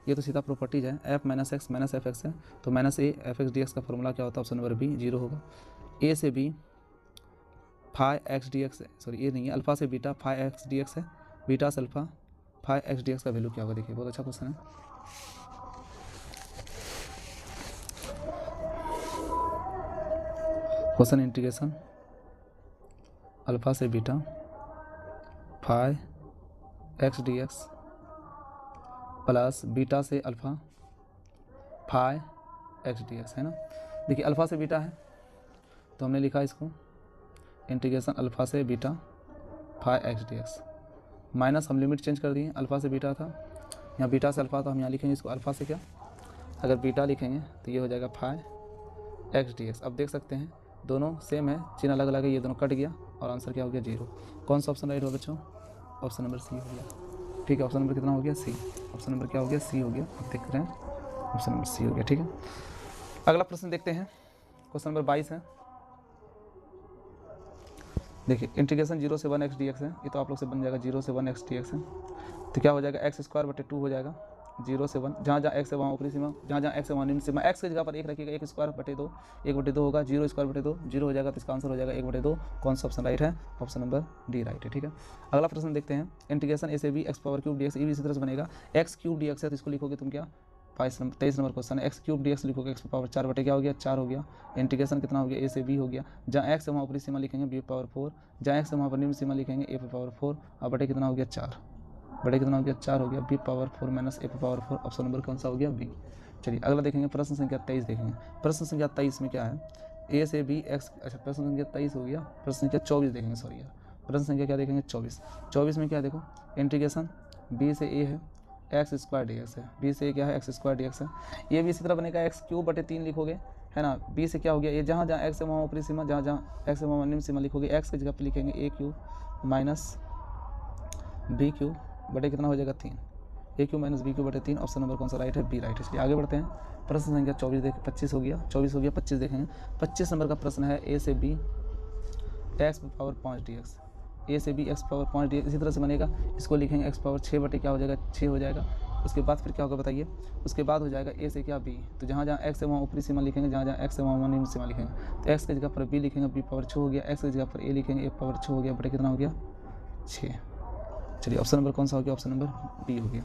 ये तो सीधा प्रॉपर्टीज है, f minus x minus F x है, तो minus A F x D x का फॉर्मूला क्या होता है, ऑप्शन नंबर बी 0 होगा। ए से b phi x D x है, सॉरी ये नहीं है, अल्फा से beta phi x D x है, बीटा से alpha five x D x का वैल्यू क्या होगा। देखिए बहुत अच्छा क्वेश्चन है। क्वेश्चन इंटीग्रेशन अल्फा से beta five x D x plus beta से alpha five x D x है ना। देखिए अल्फा से बीटा है तो हमने लिखा इसको इंटीग्रेशन अल्फा से beta five x D x minus हम लिमिट चेंज कर दिए, अल्फा से बीटा था, यहाँ बीटा से अल्फा, तो हम यहाँ लिखेंगे इसको अल्फा से क्या, अगर बीटा लिखेंगे तो ये हो जाएगा फाइव एक्स डी एक्स। अब देख सकते हैं दोनों सेम है, चिन्ह अलग अलग है, ये दोनों कट गया और आंसर क्या हो गया 0। कौन सा ऑप्शन राइट हो बच्चों, ऑप्शन नंबर सी हो गया। ठीक है, ऑप्शन नंबर कितना हो गया सी, ऑप्शन नंबर क्या हो गया सी हो गया। आप देख रहे हैं ऑप्शन नंबर सी हो गया। ठीक है, अगला प्रश्न देखते हैं, क्वेश्चन नंबर 22 है। देखिए इंटीग्रेशन 0 से 1 एक्स डी एक्स है, ये तो आप लोग से बन जाएगा 0 से 1 एक्स डी एक्स है, तो क्या हो जाएगा एक्स स्क्वायर बटे 2 हो जाएगा 0 से 1, जहाँ जहाँ एक्स है वहाँ ऊपरी सीमा, जहाँ जहाँ एक्स है वहाँ निम्न सीमा, एक्स की जगह पर 1 रखिएगा, 1 स्क्वायर बटे 2, 1 बटे 2 होगा, 0 स्क्वायर बटे 2 0 हो जाएगा, तो इसका आंसर हो जाएगा 1 बटे 2। कौन सा ऑप्शन राइट है, ऑप्शन नंबर डी राइट है। ठीक है, अगला प्रश्न देखते हैं, इंटीग्रेशन ए से B x power cube D X, ये भी इसी तरह से बनेगा, एक्स क्यूब डी एक्स है तो इसको लिखोगे तुम क्या 23 नंबर क्वेश्चन है, एक्स क्यूब डी एक्स लिखोगे एक्स पावर 4 बटे क्या हो गया 4 हो गया, इंटीग्रेशन कितना हो गया ए से बी हो गया, जहाँ एक्स है वहाँ ऊपरी सीमा लिखेंगे बी पावर 4, जहाँ एक्स है वहाँ पर निम्न सीमा लिखेंगे ए पावर 4, और बटे कितना हो गया 4, बटे कितना हो गया 4 हो गया, बी पावर 4 माइनस ए पावर 4, ऑप्शन नंबर कौन सा हो गया बी। चलिए अगला देखेंगे, प्रश्न संख्या 23 देखेंगे, प्रश्न संख्या 23 में क्या है, ए से बी एक्स, अच्छा प्रश्न संख्या 23 हो गया, प्रश्न संख्या 24 देखेंगे, सॉरी यार प्रश्न संख्या क्या देखेंगे 24 में क्या देखो, इंटीग्रेशन बी से ए है एक्स स्क्वायर डी एक्स है, बी से क्या है एक्स स्क्वायर डी एक्स है, ये भी इसी तरह बनेगा एक्स क्यूब बटे 3 लिखोगे है ना, बी से क्या हो गया, ये जहाँ जहाँ एक्स है वहाँ ऊपरी सीमा, जहाँ जहाँ एक्स है वहाँ निम्न सीमा लिखोगे, एक्स की जगह पर लिखेंगे ए क्यूब माइनस बी क्यूब बटे कितना हो जाएगा 3, ए क्यूब माइनस बी क्यूब बटे 3, ऑप्शन नंबर कौन सा राइट है बी राइट है। इसलिए आगे बढ़ते हैं, प्रश्न संख्या 24 देख 25 हो गया 25 देखेंगे, 25 नंबर का प्रश्न है ए से B x power 5 d x, a से B x power 5 d x इसी तरह से बनेगा, इसको लिखेंगे एक्स पावर 6 बटे क्या हो जाएगा 6 हो जाएगा, उसके बाद फिर क्या होगा बताइए, उसके बाद हो जाएगा ए से क्या बी, तो जहाँ जहाँ एक्स है वहाँ ऊपरी सीमा लिखेंगे, जहाँ जहाँ एक्स है वहाँ निम्न सीमा लिखेंगे, तो एक्स की जगह पर बी लिखेंगे बी पावर 6 हो गया, एक्स की जगह पर ए लिखेंगे ए पावर 6 हो गया बटे कितना हो गया 6। चलिए ऑप्शन नंबर कौन सा हो गया, ऑप्शन नंबर बी हो गया।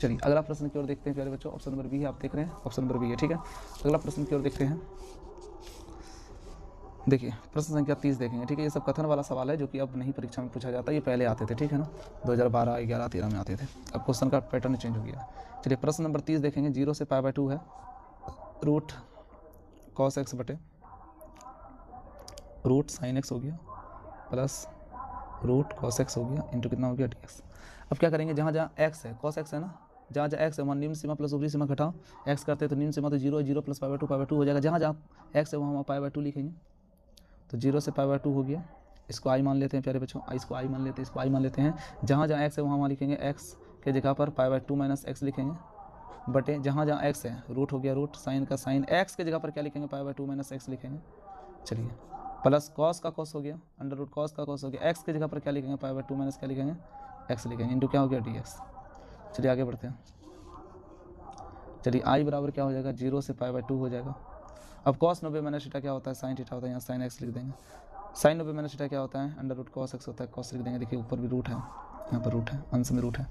चलिए अगला प्रश्न की ओर देखते हैं प्यारे बच्चों, ऑप्शन नंबर बी है, आप देख रहे हैं ऑप्शन नंबर बी है। ठीक है, अगला प्रश्न की ओर देखते हैं, देखिए प्रश्न संख्या 30 देखेंगे। ठीक है, ये सब कथन वाला सवाल है जो कि अब नहीं परीक्षा में पूछा जाता, ये पहले आते थे, ठीक है ना, 2012, 11, 13 में आते थे, अब क्वेश्चन का पैटर्न चेंज हो गया। चलिए प्रश्न नंबर 30 देखेंगे, 0 से π/2 है, रूट cos x बटे रूट sin x हो गया प्लस रूट cos x हो गया इंटू कितना हो गया dx। अब क्या करेंगे, जहाँ जहाँ x है cos x है ना, जहाँ जहाँ x है वहाँ निम्न सीमा प्लस ऊपरी सीमा घटाओ, x करते हैं तो निम्न सीमा तो 0 0 प्लस π/2 हो जाएगा, जहाँ जहाँ x है वहाँ π/2 लिखेंगे, तो 0 से π/2 हो गया, इसको i मान लेते हैं प्यारे बच्चों, इसको i मान लेते हैं, इसको i मान लेते हैं, जहाँ जहाँ x है वहाँ लिखेंगे x के जगह पर π/2 माइनस x लिखेंगे बटे जहाँ जहाँ x है रूट हो गया रूट, साइन का साइन, x के जगह पर क्या लिखेंगे π/2 माइनस x लिखेंगे, चलिए प्लस कॉस का कॉस हो गया, अंडर रूट कॉस का कॉस हो गया, x के जगह पर क्या लिखेंगे π/2 माइनस क्या लिखेंगे x लिखेंगे इंटू क्या हो गया dx। चलिए आगे बढ़ते हैं, चलिए i बराबर क्या हो जाएगा 0 से π/2 हो जाएगा। अब cos 90 माइनस थीटा क्या होता है sin थीटा होता है, यहाँ sin x लिख देंगे, sin 90 माइनस थीटा क्या होता है अंडर रूट cos x होता है, cos लिख देंगे, देखिए ऊपर भी रूट है, यहाँ पर रूट है, अंश में रूट है,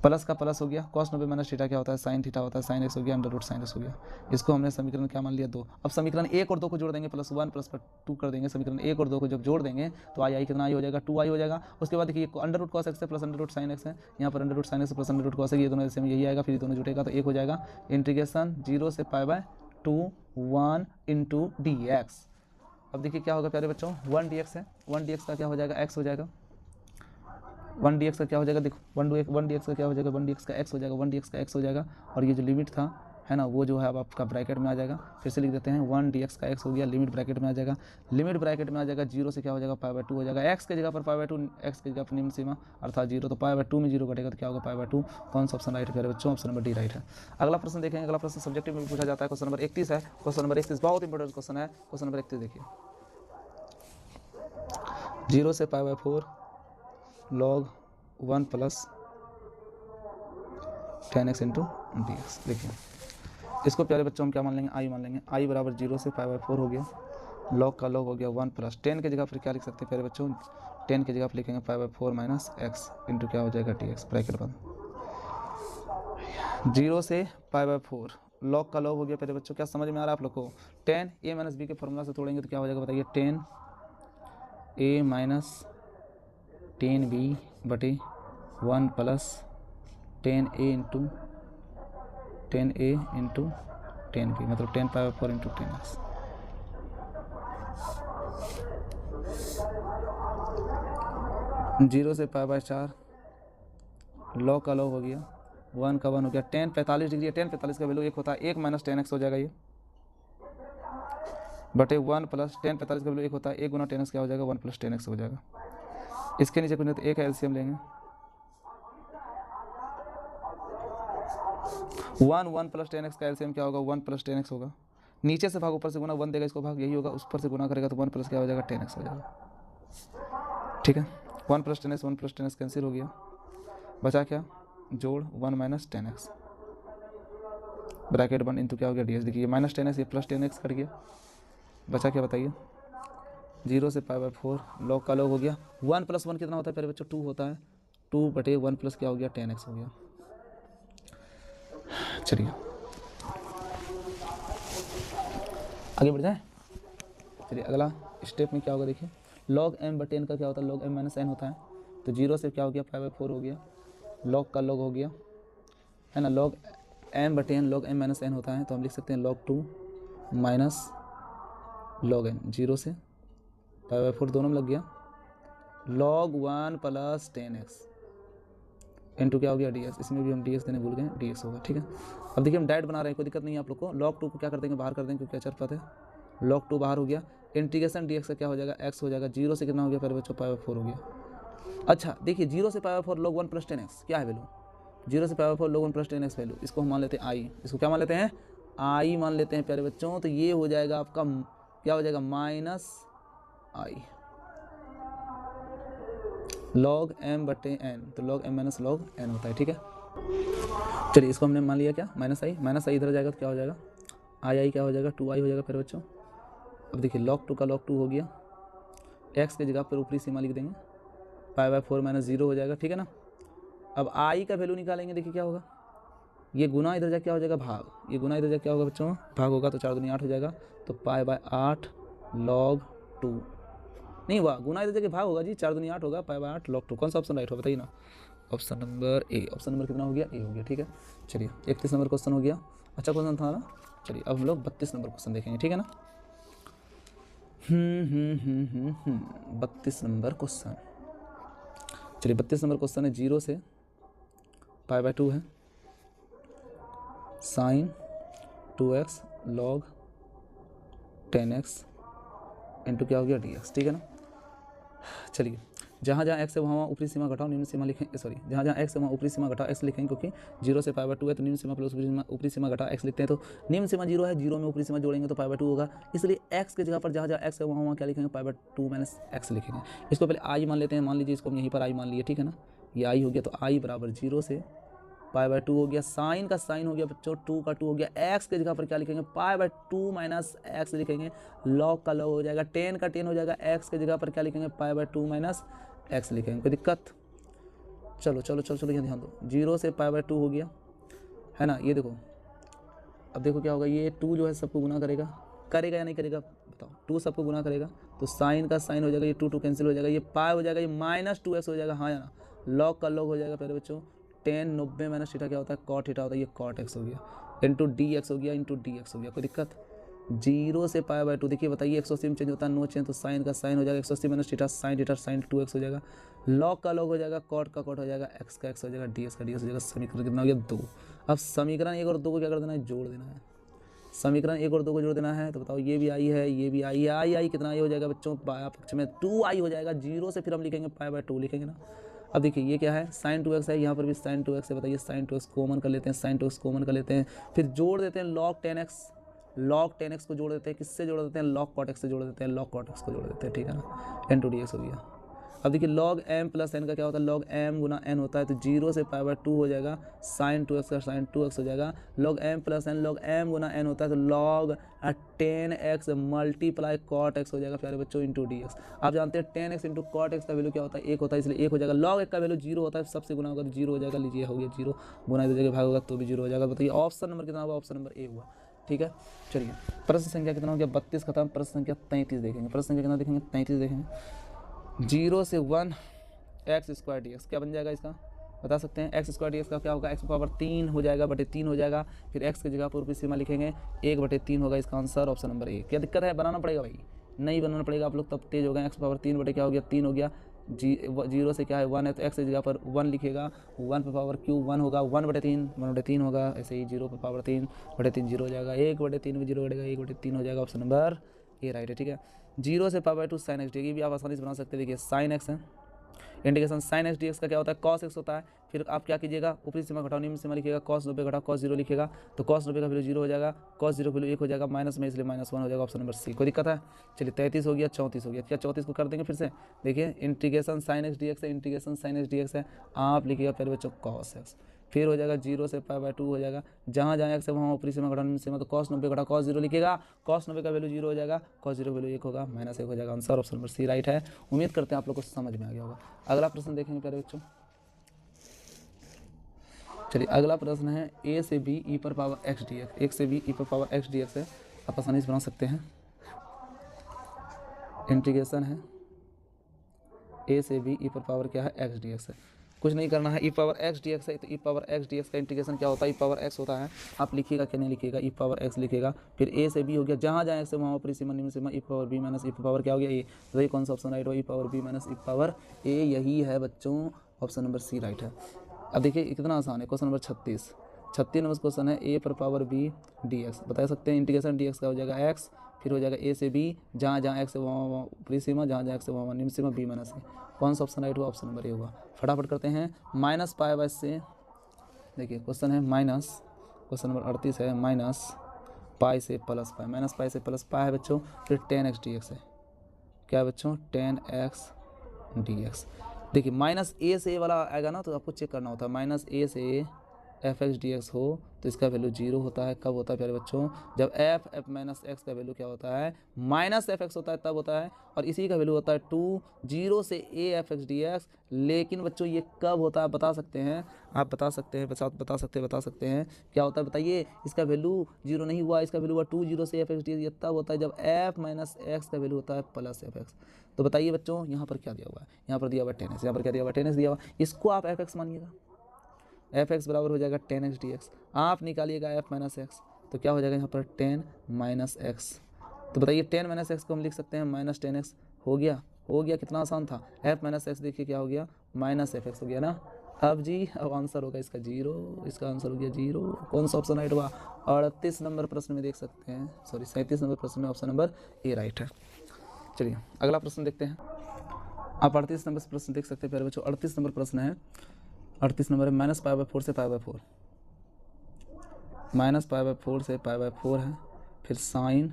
प्लस का प्लस हो गया, cos 90 माइनस थीटा क्या होता है sin थीटा होता है, sin x हो गया अंडर रूट sin x हो गया, इसको हमने समीकरण क्या मान लिया 2। अब समीकरण 1 और 2 को जोड़ देंगे, प्लस 1 प्लस 2 कर देंगे, समीकरण 1 और 2 को जब जोड़ देंगे तो आई कितना आई हो जाएगा 2i हो जाएगा। उसके बाद देखिए अंडर रूट cos x है plus under root sin x है, यहाँ पर under root sin x plus under root cos x, ये दोनों ऐसे में यही आएगा, फिर दोनों जुटेगा तो 1 हो जाएगा, इंटीग्रेशन 0 से π/2 1 इंटू dx। अब देखिए क्या होगा प्यारे बच्चों, 1 dx है, 1 dx का क्या हो जाएगा x हो जाएगा, 1 dx का क्या हो जाएगा, देखो 1 dx का क्या हो जाएगा, 1 dx का x हो जाएगा, 1 dx का x हो जाएगा, और ये जो लिमिट था है ना वो जो है अब आपका ब्रैकेट में आ जाएगा, फिर से लिख देते हैं 1 dx का x हो गया, लिमिट ब्रैकेट में आ जाएगा, लिमिट ब्रैकेट में आ जाएगा, 0 से क्या हो जाएगा π/2 हो जाएगा, x के जगह पर π/2, x के जगह पर निम्न सीमा अर्थात 0, तो π/2 में 0 घटेगा तो क्या होगा π/2। कौन सा ऑप्शन राइट है प्यारे बच्चों, ऑप्शन नंबर डी राइट है। अगला प्रश्न देखेंगे, अगला प्रश्न सब्जेक्टिव में भी पूछा जाता है, क्वेश्चन नंबर 31 है, क्वेश्चन नंबर 31 बहुत इंपॉर्टेंट क्वेश्चन है, क्वेश्चन नंबर 31 देखिए, 0 से π/4 log 1 plus 10x into dx। देखिए इसको प्यारे बच्चों हम क्या मान लेंगे, i मान लेंगे, i बराबर 0 से π/4 हो गया, log का log हो गया 1 प्लस 10 के जगह पर क्या लिख सकते हैं प्यारे बच्चों, 10 के जगह पर लिखेंगे π/4 माइनस x इंटू क्या हो जाएगा dx, ब्रैकेट बंद, 0 से π/4 log का log हो गया पहले बच्चों, क्या समझ में आ रहा है आप लोग को? 10 a - b के फॉर्मूला से तोड़ेंगे तो क्या हो जाएगा बताइए? 10 a - 10 b बटे 1 plus 10 a into 10 a into 10 b, मतलब 10 π/4 इंटू 10x। जीरो से π/4 log का log हो गया, 1 का 1 हो गया, 10 45 डिग्री है, 10 45 का वैल्यू 1 होता है, 1 - 10x हो जाएगा ये, बटे 1 प्लस 10 45 का वैल्यू 1 होता है, 1 गुना 10x क्या हो जाएगा? 1 + 10x हो जाएगा। इसके नीचे कुछ नहीं तो 1 एलसीएम लेंगे, 1 + 10x का एलसीएम क्या होगा? 1 + 10x होगा। नीचे से भाग ऊपर से गुना, 1 देगा इसको भाग, यही होगा, उस पर से गुना करेगा तो 1 प्लस क्या हो जाएगा? 10x हो जाएगा। ठीक है, 1 + 10x 1 + 10x कैंसिल हो गया, बचा क्या? जोड़ 1 - 10x ब्रैकेट 1 इंटू क्या हो गया? ds। देखिए -10x ये +10x कट गया, बचा क्या बताइए? 0 से π/4 log का log हो गया, 1 + 1 कितना होता है प्यारे बच्चों? 2 होता है, 2 बटे 1 प्लस क्या हो गया? 10x हो गया। चलिए आगे बढ़ जाए। चलिए अगला स्टेप में क्या होगा देखिए, log m/n का क्या होता है? log m - n होता है, तो 0 से क्या हो गया? π/4 हो गया, log का log हो गया है ना, log m/n log m - n होता है, तो हम लिख सकते हैं log 2 माइनस log n, 0 से π/4 दोनों में लग गया, log 1 + 10x इंटू क्या हो गया? ds। इसमें भी हम ds देने भूल गए, ds होगा। ठीक है, अब देखिए हम डायरेक्ट बना रहे हैं, कोई दिक्कत नहीं है आप लोग को। log 2 को क्या कर देंगे? बाहर कर देंगे, क्योंकि अचर पद है, log 2 बाहर हो गया, इंटीग्रेशन dx का क्या हो जाएगा? x हो जाएगा। 0 से कितना हो गया प्यारे बच्चों? π/4 हो गया। अच्छा देखिए 0 से π/4 log 1 + 10x क्या है वैल्यू? 0 से π/4 log 1 + 10x वैल्यू, इसको हम मान लेते हैं i, इसको क्या मान लेते हैं? i मान लेते हैं प्यारे बच्चों, तो ये हो जाएगा आपका क्या हो जाएगा? -i log m/n, तो log m - log n होता है। ठीक है, चलिए इसको हमने मान लिया क्या? -i इधर जाएगा तो क्या हो जाएगा? i क्या हो जाएगा? 2i हो जाएगा प्यारे बच्चों। अब देखिए log 2 का log 2 हो गया, x के जगह पर ऊपरी सीमा लिख देंगे, π/4 - 0 हो जाएगा। ठीक है ना, अब i का वैल्यू निकालेंगे, देखिए क्या होगा? ये गुना इधर जा क्या हो जाएगा? भाग, ये गुना इधर जा क्या होगा बच्चों? भाग होगा, तो 4 दूनी 8 हो जाएगा, तो π/8 log 2 नहीं हुआ, गुना इधर जाके भाग होगा जी, 4 दूनी 8 होगा, π/8 log 2। कौन सा ऑप्शन राइट हो बताइए ना? Option number A, option number कितना हो गया? ए हो गया। ठीक है, चलिए 31 नंबर क्वेश्चन हो गया, अच्छा क्वेश्चन था ना। चलिए अब हम लोग 32 नंबर क्वेश्चन देखेंगे। ठीक है ना, 32 नंबर क्वेश्चन। चलिए 32 नंबर क्वेश्चन है, 0 से π/2 है, sin 2x log 10x into क्या हो गया? dx। ठीक है ना, चलिए जहाँ जहाँ x है वहाँ ऊपरी सीमा घटाओ निम्न सीमा लिखें, सॉरी जहाँ जहाँ x है वहाँ ऊपरी सीमा घटाओ x लिखेंगे, क्योंकि 0 से π/2 है तो निम्न सीमा प्लस ऊपरी सीमा घटाओ x लिखते हैं, तो निम्न सीमा 0 है, 0 में ऊपरी सीमा जोड़ेंगे तो π/2 होगा, इसलिए x के जगह पर जहाँ जहाँ x है वहाँ क्या लिखेंगे? π/2 - x लिखेंगे। इसको पहले i मान लेते हैं, मान लीजिए इसको हम यहीं पर i मान लिए। ठीक है ना, ये i हो गया, तो i बराबर 0 से π/2 हो गया, साइन का साइन हो गया बच्चों, 2 का 2 हो गया, x के जगह पर क्या लिखेंगे? π/2 - x लिखेंगे, log का log हो जाएगा, 10 का 10 हो जाएगा, x के जगह पर क्या लिखेंगे? π/2 - x लिखेंगे। कोई दिक्कत? चलो चलो चलो चलो यहाँ ध्यान दो, 0 से π/2 हो गया है ना, ये देखो, अब देखो क्या होगा, ये 2 जो है सबको गुना करेगा, करेगा या नहीं करेगा बताओ? 2 सबको गुना करेगा, तो साइन का साइन हो जाएगा, ये 2 कैंसिल हो जाएगा, ये पाई हो जाएगा, ये -2x हो जाएगा, हाँ या ना? log का log हो जाएगा प्यारे बच्चों, 10 90 - थीटा क्या होता है? cot थीटा होता है, ये cot x हो गया, इंटू dx हो गया, इंटू dx हो गया। कोई दिक्कत? 0 से π/2 देखिए बताइए, 180 में चेंज होता है, नो चेंज, तो साइन का साइन हो जाएगा, 180 - theta sine theta sine 2x हो जाएगा, log का log हो जाएगा, cot का cot हो जाएगा, x का x हो जाएगा, ds का ds हो जाएगा। समीकरण कितना हो गया? 2। अब समीकरण 1 और 2 को क्या कर देना है? जोड़ देना है। समीकरण 1 और 2 को जोड़ देना है, तो बताओ ये भी आई है, ये भी आई है, आई कितना आई हो जाएगा बच्चों? बाया पक्ष में 2i हो जाएगा, 0 से फिर हम लिखेंगे π/2 लिखेंगे ना। अब देखिए ये क्या है? sin 2x है, यहाँ पर भी sin 2x है, बताइए sin 2x कॉमन कर लेते हैं, sin 2x कॉमन कर लेते हैं, फिर जोड़ देते हैं log 10x को जोड़ देते हैं, किससे जोड़ देते हैं? log cot x से जोड़ देते हैं, log cot x को जोड़ देते हैं। ठीक है ना, n2 dx हो गया, अब देखिए log m प्लस n का क्या होता है, log m गुना n होता है, तो 0 से पाई बाय 2 हो जाएगा, साइन 2x का साइन 2x हो जाएगा, log m plus n, log m गुना n होता है तो log 10x multiply cot x हो जाएगा प्यारे बच्चों इंटू dx। आप जानते हैं 10x इंटू कॉट x का वैल्यू क्या होता है, 1 होता है, इसलिए 1 हो जाएगा। log 1 का वैल्यू 0 होता है, सबसे गुना होगा तो 0 हो जाएगा, लीजिए हो गया 0, गुना इधर जगह भाग होगा तो भी 0 हो जाएगा। बताइए ऑप्शन नंबर कितना हुआ, ऑप्शन नंबर ए हुआ। ठीक है, चलिए प्रश्न संख्या कितना हो गया, 32 खत्म। प्रश्न संख्या 33 देखेंगे, प्रश्न संख्या कितना देखेंगे, 33 देखेंगे। 0 से 1 एक्स स्क्वायर डी एक्स क्या बन जाएगा इसका, बता सकते हैं। एक्स स्क्वायर डी एक्स का क्या होगा, एक्स पावर 3 हो जाएगा, बटे 3 हो जाएगा, फिर एक्स की जगह पर ऊपरी सीमा लिखेंगे, 1/3 होगा इसका आंसर, ऑप्शन नंबर ए। क्या दिक्कत है, बनाना पड़ेगा भाई, नहीं बनाना पड़ेगा, आप लोग तब तेज हो गए। एक्स पावर 3 बटे क्या हो गया, 3 हो गया, 0 से क्या है 1 है, तो एक्स की जगह पर 1 लिखेगा, 1 पे पावर क्यू 1 होगा, 1/3 होगा, ऐसे ही 0 पे पावर 3/3 0 हो जाएगा, 1/3 में 0 बढ़ेगा, 1/3 हो जाएगा, ऑप्शन नंबर ए राइट है। ठीक है, 0 से power by 2 sign x D, ये भी आप आसानी से बना सकते हैं। देखिए साइन एक्स है, integration sine x D x का क्या होता है, कॉस एक्स होता है, फिर आप क्या कीजिएगा, ऊपरी सीमा घटाओ निम्न सीमा लिखिएगा, कॉस 90 घटाओ कॉस 0 लिखिएगा, तो कॉस 90 का वैल्यू 0 हो जाएगा, कॉस 0 वैल्यू 1 हो जाएगा, माइनस में इसलिए -1 हो जाएगा, ऑप्शन नंबर सी। कोई दिक्कत है, चलिए 33 हो गया, 34 हो गया, क्या 34 को कर देंगे फिर से। देखिए integration sine x D x है, integration sine x D x है, आप लिखिएगा पहले बच्चों कॉस एक्स, फिर हो जाएगा 0 से पाई बाय 2 हो जाएगा, जहाँ जहाँ एक्स है वहाँ ऊपरी सीमा घटाओ निम्न सीमा, तो कॉस 90 घटा कॉस 0 लिखिएगा, कॉस 90 का वैल्यू 0 हो जाएगा, कॉस 0 वैल्यू 1 होगा, -1 हो जाएगा, answer option number C right है। उम्मीद करते हैं आप लोग को समझ में आ गया होगा। अगला प्रश्न देखेंगे प्यारे बच्चों, चलिए अगला प्रश्न है a से b e पर पावर x dx, 1 से b e पर पावर x dx है, आप आसानी से बना सकते हैं। इंटीग्रेशन है a से b e पर पावर क्या है x dx है, कुछ नहीं करना है, e पावर x dx है, तो e पावर x dx का इंटीग्रेशन क्या होता है, e पावर x होता है, आप लिखिएगा क्या नहीं लिखिएगा, e पावर x लिखिएगा, फिर a से b हो गया, जहाँ जहाँ x है वहाँ ऊपरी सीमा निम्न सीमा, e power b minus e power क्या हो गया a, तो ये कौन सा ऑप्शन राइट हो, e power b minus e power a, यही है बच्चों, ऑप्शन नंबर सी राइट है। अब देखिए कितना आसान है, क्वेश्चन नंबर 36 नंबर क्वेश्चन है, ए पर पावर बी डी एक्स, बता सकते हैं इंटीग्रेशन डी एक्स का हो जाएगा एक्स, फिर हो जाएगा ए से बी, जहाँ जहाँ एक्स है वहाँ ऊपरी सीमा, जहाँ जहाँ एक्स है वहाँ निम्न सीमा, बी माइनस ए, कौन सा ऑप्शन राइट हुआ, ऑप्शन नंबर ए हुआ। फटाफट करते हैं, माइनस पाई बाय से, देखिए क्वेश्चन है माइनस, क्वेश्चन नंबर 38 है, माइनस पाई से प्लस पाई, माइनस पाई से प्लस पाई है बच्चों, फिर 10x dx है, क्या है बच्चों 10x dx। देखिए माइनस ए से ए वाला आएगा ना, तो आपको चेक करना होता है, माइनस ए से एफ एक्स डी एक्स हो तो इसका वैल्यू 0 होता है, कब होता है प्यारे बच्चों, जब एफ माइनस एक्स का वैल्यू क्या होता है, माइनस एफ एक्स होता है, तब होता है, और इसी का वैल्यू होता है 2, 0 से A F x D x. लेकिन बच्चों ये कब होता है बता सकते हैं, आप बता सकते हैं, बता सकते हैं क्या होता है, बताइए। इसका वैल्यू 0 नहीं हुआ, इसका वैल्यू हुआ 2, 0 से एफ एक्स डी एक्स, ये तब होता है जब एफ माइनस एक्स का वैल्यू होता है प्लस एफ एक्स। तो बताइए बच्चों यहाँ पर क्या दिया हुआ है, यहाँ पर दिया हुआ 10x, यहाँ पर क्या दिया हुआ 10x दिया हुआ, इसको आप एफ एक्स मानिएगा, एफ एक्स बराबर हो जाएगा 10x dx, आप निकालिएगा एफ माइनस एक्स, तो क्या हो जाएगा यहाँ पर 10 माइनस एक्स। तो बताइए 10 माइनस एक्स को हम लिख सकते हैं माइनस 10x, हो गया, कितना आसान था, एफ माइनस एक्स देखिए क्या हो गया, माइनस एफ एक्स हो गया ना। अब जी अब आंसर होगा इसका 0, इसका आंसर हो गया 0, कौन सा ऑप्शन राइट हुआ, 38 नंबर प्रश्न में देख सकते हैं, सॉरी 37 नंबर प्रश्न में ऑप्शन नंबर ए राइट है। चलिए अगला प्रश्न देखते हैं, आप 38 नंबर प्रश्न देख सकते हैं प्यारे बच्चों। 38 नंबर प्रश्न है, 38 नंबर है, माइनस पाई बाय 4 से pi by 4, minus pi by 4 से पाई बाय 4 है, फिर sine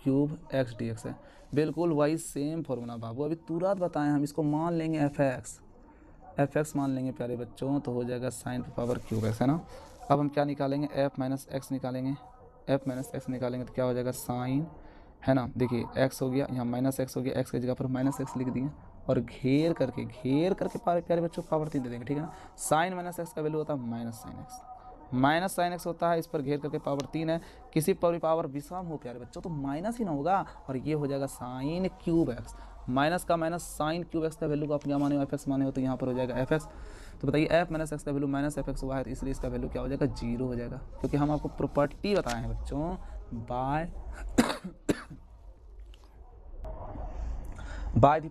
cube x D x है, बिल्कुल वही सेम फॉर्मूला बाबू, अभी तुरंत बताएं हम, इसको मान लेंगे एफ एक्स मान लेंगे प्यारे बच्चों, तो हो जाएगा साइन पावर क्यूब एक्स है ना। अब हम क्या निकालेंगे, एफ माइनस एक्स निकालेंगे, एफ माइनस एक्स निकालेंगे तो क्या हो जाएगा साइन, है ना। देखिए एक्स हो गया, यहाँ माइनस एक्स हो गया, एक्स की जगह पर माइनस एक्स लिख दिए, और घेर करके प्यारे बच्चों पावर 3 दे देंगे, ठीक है ना। साइन माइनस एक्स का वैल्यू होता है माइनस साइन एक्स होता है, इस पर घेर करके पावर 3 है, किसी पर भी पावर विषम हो प्यारे बच्चों तो माइनस ही ना होगा, और ये हो जाएगा साइन क्यूब एक्स, माइनस का माइनस साइन क्यूब एक्स का वैल्यू को आप क्या माने हो, एफ एक्स माने हो, तो यहाँ पर हो जाएगा एफ एक्स। तो बताइए एफ माइनस एक्स का वैल्यू माइनस एफ एक्स हुआ है, तो इसलिए इसका वैल्यू क्या हो जाएगा 0 हो जाएगा, क्योंकि हम आपको प्रॉपर्टी बताए हैं बच्चों, बाय दी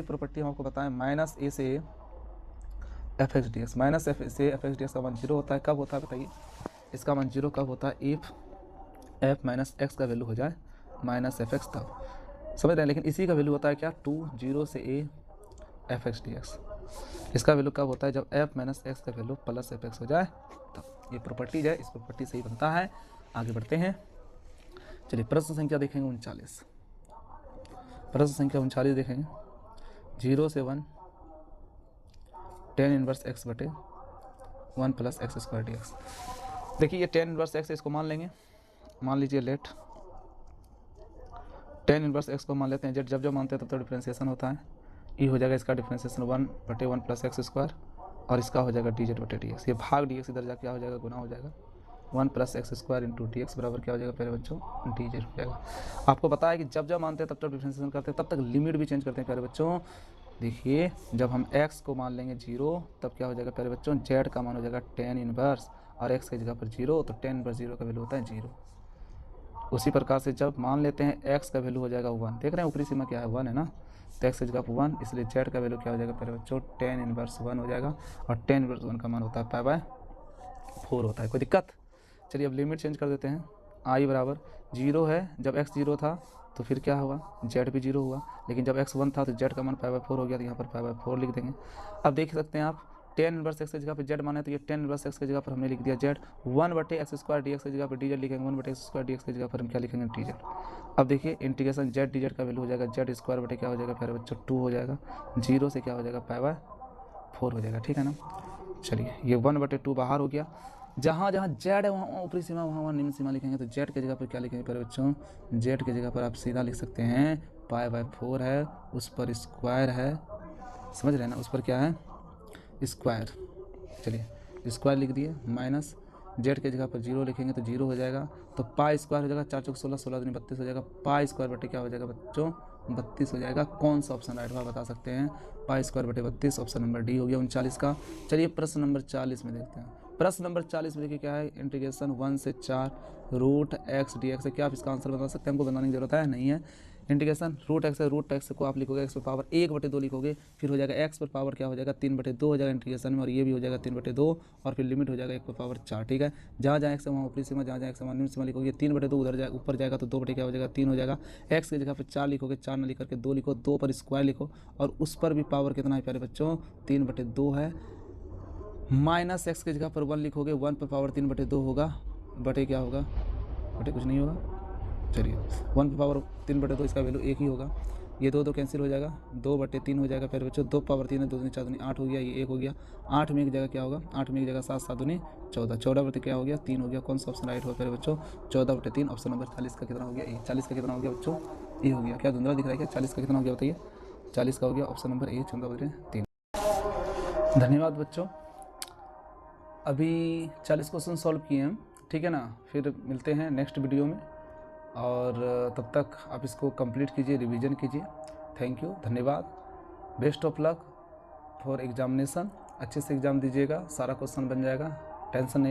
प्रॉपर्टी हम आपको बताएं, माइनस ए से F x D x, minus F से एफ एक्स डी एक्स का मान 0 होता है, कब होता है बताइए, इसका मान 0 कब होता है, इफ एफ माइनस एक्स का वैल्यू हो जाए माइनस एफ एक्स, तब समझ रहे हैं। लेकिन इसी का वैल्यू होता है क्या 2, 0 से A F x D x, इसका वैल्यू कब होता है जब एफ माइनस एक्स का वैल्यू प्लस एफ एक्स हो जाए तब। ये प्रॉपर्टीज है, इस प्रॉपर्टी से ही बनता है। आगे बढ़ते हैं, चलिए प्रश्न संख्या देखेंगे 39। प्रश्न संख्या 39 देखेंगे। 0 से 1 tan इनवर्स x बटे 1 plus x square D x. देखिए ये tan इनवर्स x, इसको मान लेंगे, मान लीजिए लेट tan इनवर्स x को मान लेते हैं। जब जब मानते हैं तब तो डिफ्रेंसिएशन होता है। ये हो जाएगा इसका डिफ्रेंसिएशन 1 बटे 1 प्लस एक्स स्क्वायर, और इसका हो जाएगा डी बटे डी एक्स। ये भाग डी एक्स इधर जाके क्या हो जाएगा, गुना हो जाएगा 1 plus x square into D x बराबर क्या हो जाएगा प्यारे बच्चों, डी हो जाएगा। आपको पता है कि जब जब मानते हैं तब तक डिफ्रेंसिएशन करते हैं, तब तक लिमिट भी चेंज करते हैं प्यारे बच्चों। देखिए जब हम x को मान लेंगे 0 तब क्या हो जाएगा प्यारे बच्चों, z का मान हो जाएगा tan इनवर्स, और x की जगह पर 0, तो tan इनवर्स 0 का वैल्यू होता है 0। उसी प्रकार से जब मान लेते हैं x का वैल्यू हो जाएगा 1, देख रहे हैं ऊपरी सीमा क्या है 1 है ना, तो x की जगह पर 1, इसलिए z का वैल्यू क्या हो जाएगा प्यारे बच्चों, tan इनवर्स 1 हो जाएगा, और tan इनवर्स 1 का मान होता है π/4 होता है। कोई दिक्कत? चलिए अब लिमिट चेंज कर देते हैं। i बराबर 0 है, जब x 0 था तो फिर क्या हुआ, z भी 0 हुआ, लेकिन जब x 1 था तो z का मान π/4 हो गया, तो यहाँ पर π/4 लिख देंगे। अब देख सकते हैं आप tan इनवर्स x की जगह पर z माना है, तो ये tan इनवर्स x की जगह पर हमने लिख दिया z, 1 बटे एक्स स्क्वायर डी एक्स की जगह पर dz लिखेंगे, 1 बटे एक्स स्क्वायर डी एक्स की जगह पर हम क्या लिखेंगे, dz। अब देखिए इंटीग्रेशन z dz का वैल्यू हो जाएगा z स्क्वायर बटे क्या हो जाएगा प्यारे बच्चों 2 हो जाएगा, 0 से क्या हो जाएगा π/4 हो जाएगा, ठीक है ना। चलिए ये 1 बटे 2 बाहर हो गया, जहाँ जहाँ z है वहाँ ऊपरी सीमा, वहाँ निम्न सीमा लिखेंगे, तो z की जगह पर क्या लिखेंगे प्यारे बच्चों, z की जगह पर आप सीधा लिख सकते हैं π/4 है, उस पर स्क्वायर है, समझ रहे हैं ना, उस पर क्या है स्क्वायर। चलिए स्क्वायर लिख दिए, माइनस z की जगह पर 0 लिखेंगे तो 0 हो जाएगा, तो पाई स्क्वायर हो जाएगा, 4 चौक 16, 16 दूनी 32 हो जाएगा, पाई स्क्वायर बटे क्या हो जाएगा बच्चों 32 हो जाएगा। कौन सा ऑप्शन राइट होगा बता सकते हैं, पाई स्क्वायर बटे 32, ऑप्शन नंबर डी हो गया 39 का। चलिए प्रश्न नंबर 40 में देखते हैं। प्रश्न नंबर 40 में देखिए क्या है, इंटीग्रेशन 1 से 4 रूट एक्स डी एक्स है। क्या आप इसका आंसर बता सकते हैं, हमको बनाने की जरूरत है नहीं है। इंटीग्रेशन रूट एक्स को आप लिखोगे x पर पावर 1/2 लिखोगे, फिर हो जाएगा x पर पावर क्या हो जाएगा 3/2 हो जाएगा इंटीग्रेशन में, और ये भी हो जाएगा 3/2, और फिर लिमिट हो जाएगा 1 पर पावर 4, ठीक है। जहाँ जहाँ x है वहाँ ऊपरी सीमा, जहाँ जहाँ x है वहाँ निम्न सीमा लिखोगे, 3/2 उधर जाए ऊपर जाएगा तो 2 क्या हो जाएगा 3 हो जाएगा। x की जगह पर 4 लिखोगे, 4 ना लिख करके 2 लिखो, 2 पर स्क्वायर लिखो, और उस पर भी पावर कितना है प्यारे बच्चों 3/2 है। माइनस x की जगह पर 1 लिखोगे, 1 पर पावर 3/2 होगा, बटे क्या होगा, बटे कुछ नहीं होगा। चलिए 1 पर पावर 3/2 इसका वैल्यू 1 ही होगा, ये 2 कैंसिल हो जाएगा, 2/3 हो जाएगा प्यारे बच्चों, 2 पावर 3 है, 2 दूनी 4 दूनी 8 हो गया, ये 1 हो गया, 8 में एक जगह क्या होगा, 8 में एक जगह 7, 7 दूनी 14, 14 बटे क्या हो गया 3 हो गया। कौन सा ऑप्शन राइट हो प्यारे बच्चों, 14/3, ऑप्शन नंबर 40 का कितना हो गया, 40 का कितना हो गया बच्चों, ये हो गया। क्या धुंधला दिख रहा है क्या, 40 का कितना हो गया बताइए, 40 का हो गया ऑप्शन नंबर 14/3। धन्यवाद बच्चों, अभी 40 क्वेश्चन सॉल्व किए हम, ठीक है ना। फिर मिलते हैं नेक्स्ट वीडियो में, और तब तक आप इसको कंप्लीट कीजिए, रिवीजन कीजिए। थैंक यू, धन्यवाद, best of luck for examination. अच्छे से एग्ज़ाम दीजिएगा, सारा क्वेश्चन बन जाएगा, टेंशन नहीं